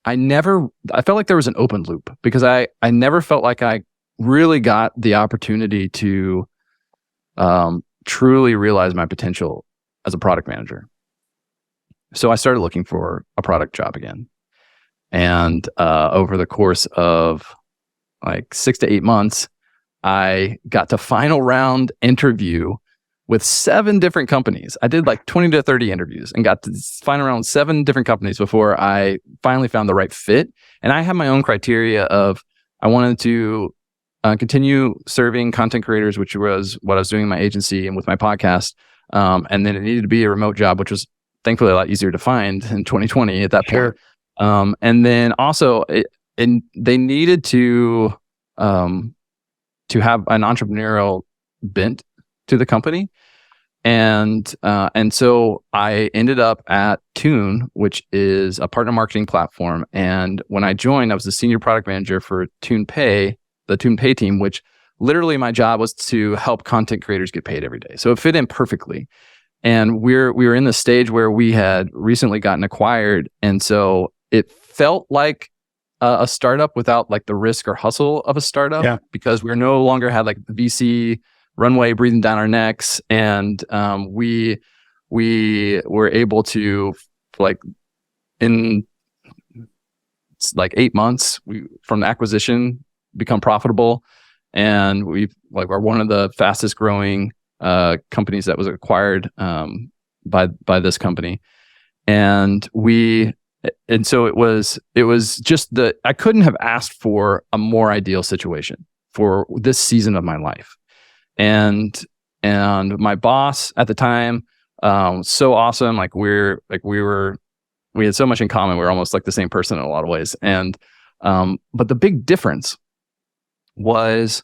I felt like there was an open loop, because I never felt like I really got the opportunity to truly realize my potential as a product manager. So I started looking for a product job again. And over the course of 6 to 8 months, I got to final round interview with 7 different companies. I did 20 to 30 interviews and got to final round 7 different companies before I finally found the right fit. And I had my own criteria of, I wanted to continue serving content creators, which was what I was doing in my agency and with my podcast. And then it needed to be a remote job, which was thankfully a lot easier to find in 2020 at that point. And then also, they needed to have an entrepreneurial bent to the company. And so I ended up at Tune, which is a partner marketing platform. And when I joined, I was the senior product manager for Tune Pay, the Tune Pay team, which literally my job was to help content creators get paid every day. So it fit in perfectly. And we were in the stage where we had recently gotten acquired. And so it felt like a startup without the risk or hustle of a startup, because we no longer had the VC runway breathing down our necks. And we were able to, in 8 months, from the acquisition, become profitable. And we're one of the fastest growing companies that was acquired by this company. And so it was just I couldn't have asked for a more ideal situation for this season of my life. And my boss at the time, so awesome. We had so much in common. We were almost the same person in a lot of ways. And but the big difference was,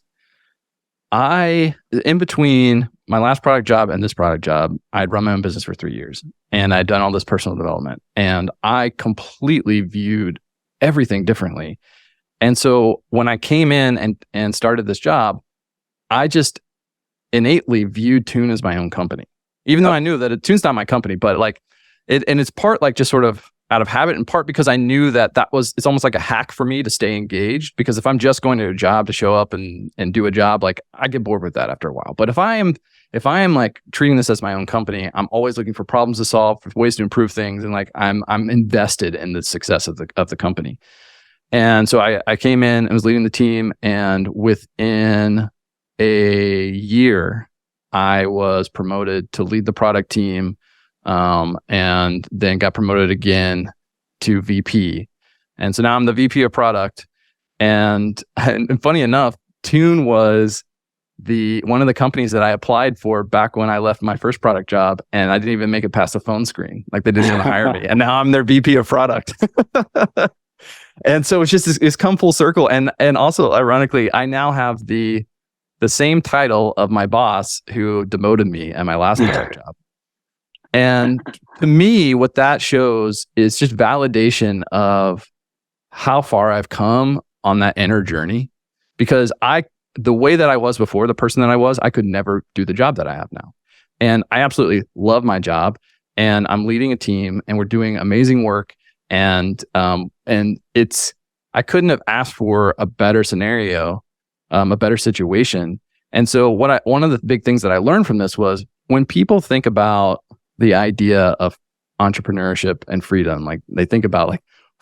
in between my last product job and this product job, I'd run my own business for 3 years, and I'd done all this personal development, and I completely viewed everything differently. And so when I came in and started this job, I just innately viewed Tune as my own company, even though I knew that Tune's not my company. But it's part just sort of out of habit, in part because I knew that it's almost like a hack for me to stay engaged. Because if I'm just going to a job to show up and do a job, I get bored with that after a while. But if I am treating this as my own company, I'm always looking for problems to solve, for ways to improve things, and I'm invested in the success of the company. And so I came in and was leading the team, and within a year, I was promoted to lead the product team. And then got promoted again to VP. And so now I'm the VP of product. And funny enough, Tune was one of the companies that I applied for back when I left my first product job, and I didn't even make it past the phone screen. They didn't even hire me. And now I'm their VP of product. And so it's come full circle. And also, ironically, I now have the same title of my boss who demoted me at my last product job. And to me, what that shows is just validation of how far I've come on that inner journey. Because the way that I was before, the person that I was, I could never do the job that I have now. And I absolutely love my job, and I'm leading a team, and we're doing amazing work. And I couldn't have asked for a better scenario, a better situation. And so one of the big things that I learned from this was, when people think about the idea of entrepreneurship and freedom, they think about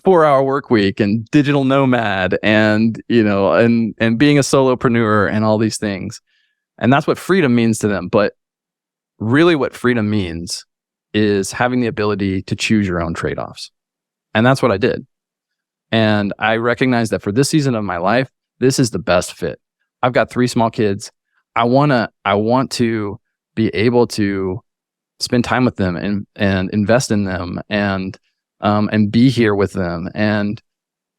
4-hour work week and digital nomad and, and being a solopreneur and all these things. And that's what freedom means to them. But really what freedom means is having the ability to choose your own trade-offs. And that's what I did. And I recognize that for this season of my life, this is the best fit. I've got 3 small kids. I want to be able to spend time with them and invest in them and be here with them. And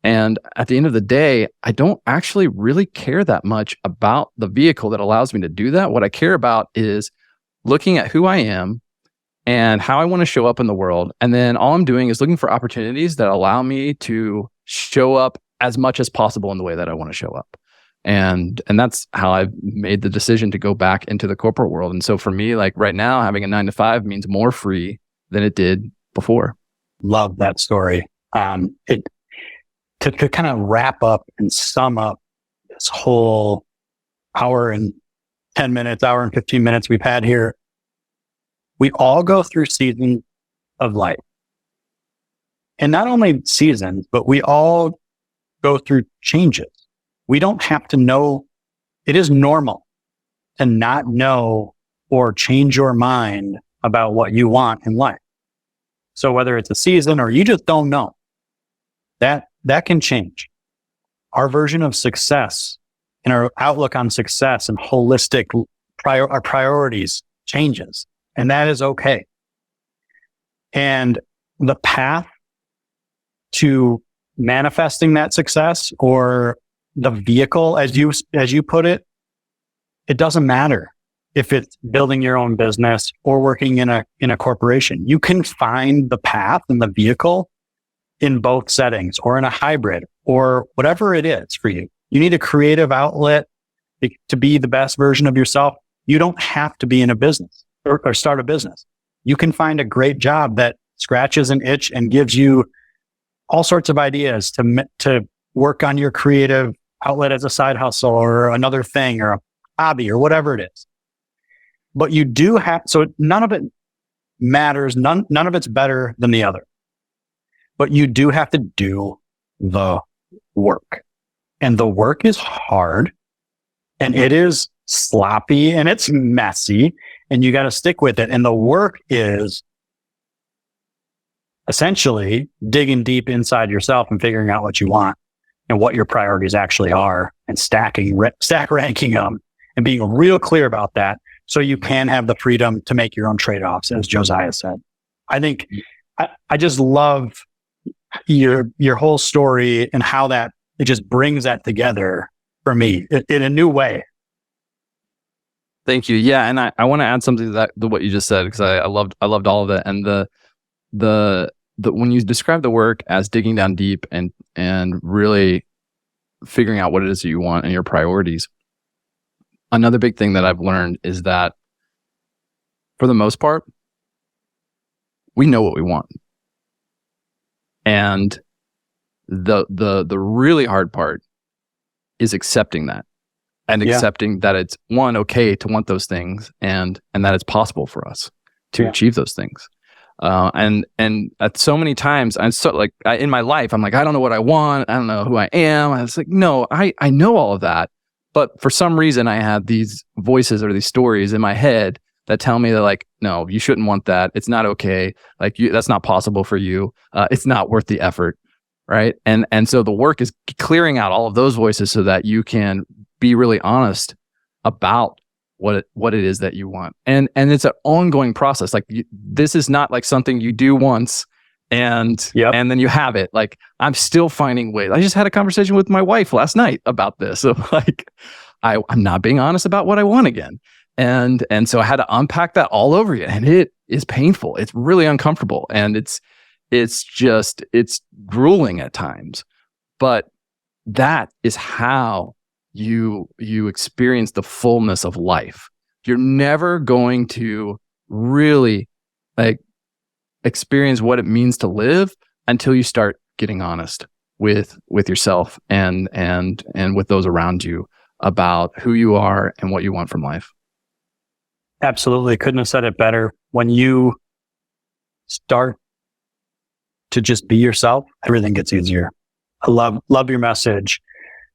at the end of the day, I don't actually really care that much about the vehicle that allows me to do that. What I care about is looking at who I am and how I want to show up in the world. And then all I'm doing is looking for opportunities that allow me to show up as much as possible in the way that I want to show up. And that's how I've made the decision to go back into the corporate world. And so for me, like right now, having a 9-to-5 means more free than it did before. Love that story. To kind of wrap up and sum up this whole hour and 10 minutes, hour and 15 minutes we've had here, we all go through seasons of life. And not only seasons, but we all go through changes. We don't have to know. It is normal to not know or change your mind about what you want in life. So whether it's a season or you just don't know, that can change. Our version of success and our outlook on success and holistic our priorities changes, and that is okay. And the path to manifesting that success, or the vehicle, as you put it, it doesn't matter if it's building your own business or working in a corporation. You can find the path and the vehicle in both settings or in a hybrid or whatever it is for you. You need a creative outlet to be the best version of yourself. You don't have to be in a business or start a business. You can find a great job that scratches an itch and gives you all sorts of ideas to work on your creative outlet as a side hustle or another thing or a hobby or whatever it is. But you do have, so none of it matters. None of it's better than the other. But you do have to do the work. And the work is hard and it is sloppy and it's messy and you got to stick with it. And the work is essentially digging deep inside yourself and figuring out what you want and what your priorities actually are and stack ranking them and being real clear about that so you can have the freedom to make your own trade-offs, as Josiah said. I think I just love your whole story and how that it just brings that together for me in a new way. Thank you. Yeah, and I want to add something to what you just said, because I loved all of it. And the when you describe the work as digging down deep and really figuring out what it is that you want and your priorities, another big thing that I've learned is that for the most part, we know what we want. And the really hard part is accepting that and accepting that it's okay to want those things and that it's possible for us to achieve those things. And at so many times I'm so in my life, I'm like, I don't know what I want. I don't know who I am. I was like, no, I know all of that. But for some reason I had these voices or these stories in my head that tell me that like, no, you shouldn't want that. It's not okay. Like that's not possible for you. It's not worth the effort. Right. And so the work is clearing out all of those voices so that you can be really honest about what it is that you want. And it's an ongoing process. Like this is not like something you do once and then you have it. Like I'm still finding ways. I just had a conversation with my wife last night about this. So like I'm not being honest about what I want again. And so I had to unpack that all over again. And it is painful. It's really uncomfortable. And it's grueling at times. But that is how you experience the fullness of life. You're never going to really like experience what it means to live until you start getting honest with yourself and with those around you about who you are and what you want from life. Absolutely. Couldn't have said it better. When you start to just be yourself, everything gets easier. I love your message.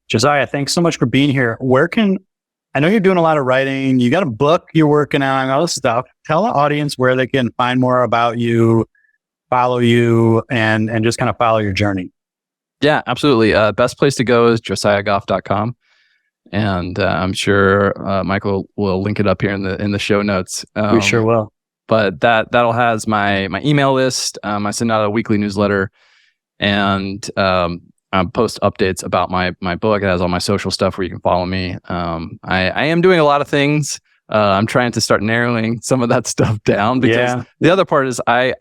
Josiah, thanks so much for being here. I know you're doing a lot of writing. You got a book you're working on, all this stuff. Tell the audience where they can find more about you, follow you, and just kind of follow your journey. Yeah, absolutely. Best place to go is josiahgoff.com. And I'm sure Michael will link it up here in the show notes. We sure will. But that'll has my email list. I send out a weekly newsletter, and I post updates about my book. It has all my social stuff where you can follow me. I am doing a lot of things. I'm trying to start narrowing some of that stuff down, because the other part is I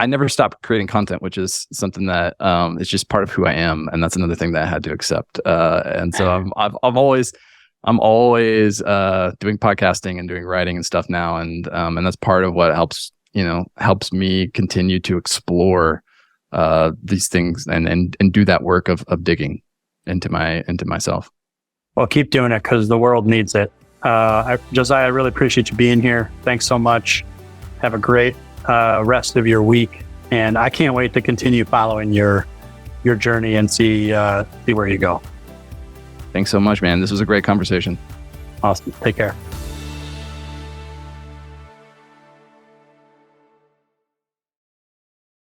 never stop creating content, which is something that is just part of who I am, and that's another thing that I had to accept. And so I'm always doing podcasting and doing writing and stuff now, and that's part of what helps me continue to explore these things and do that work of digging into myself. Well, keep doing it, because the world needs it. Josiah, I really appreciate you being here. Thanks so much. Have a great rest of your week, and I can't wait to continue following your journey and see where you go. Thanks so much, man. This was a great conversation. Awesome. Take care.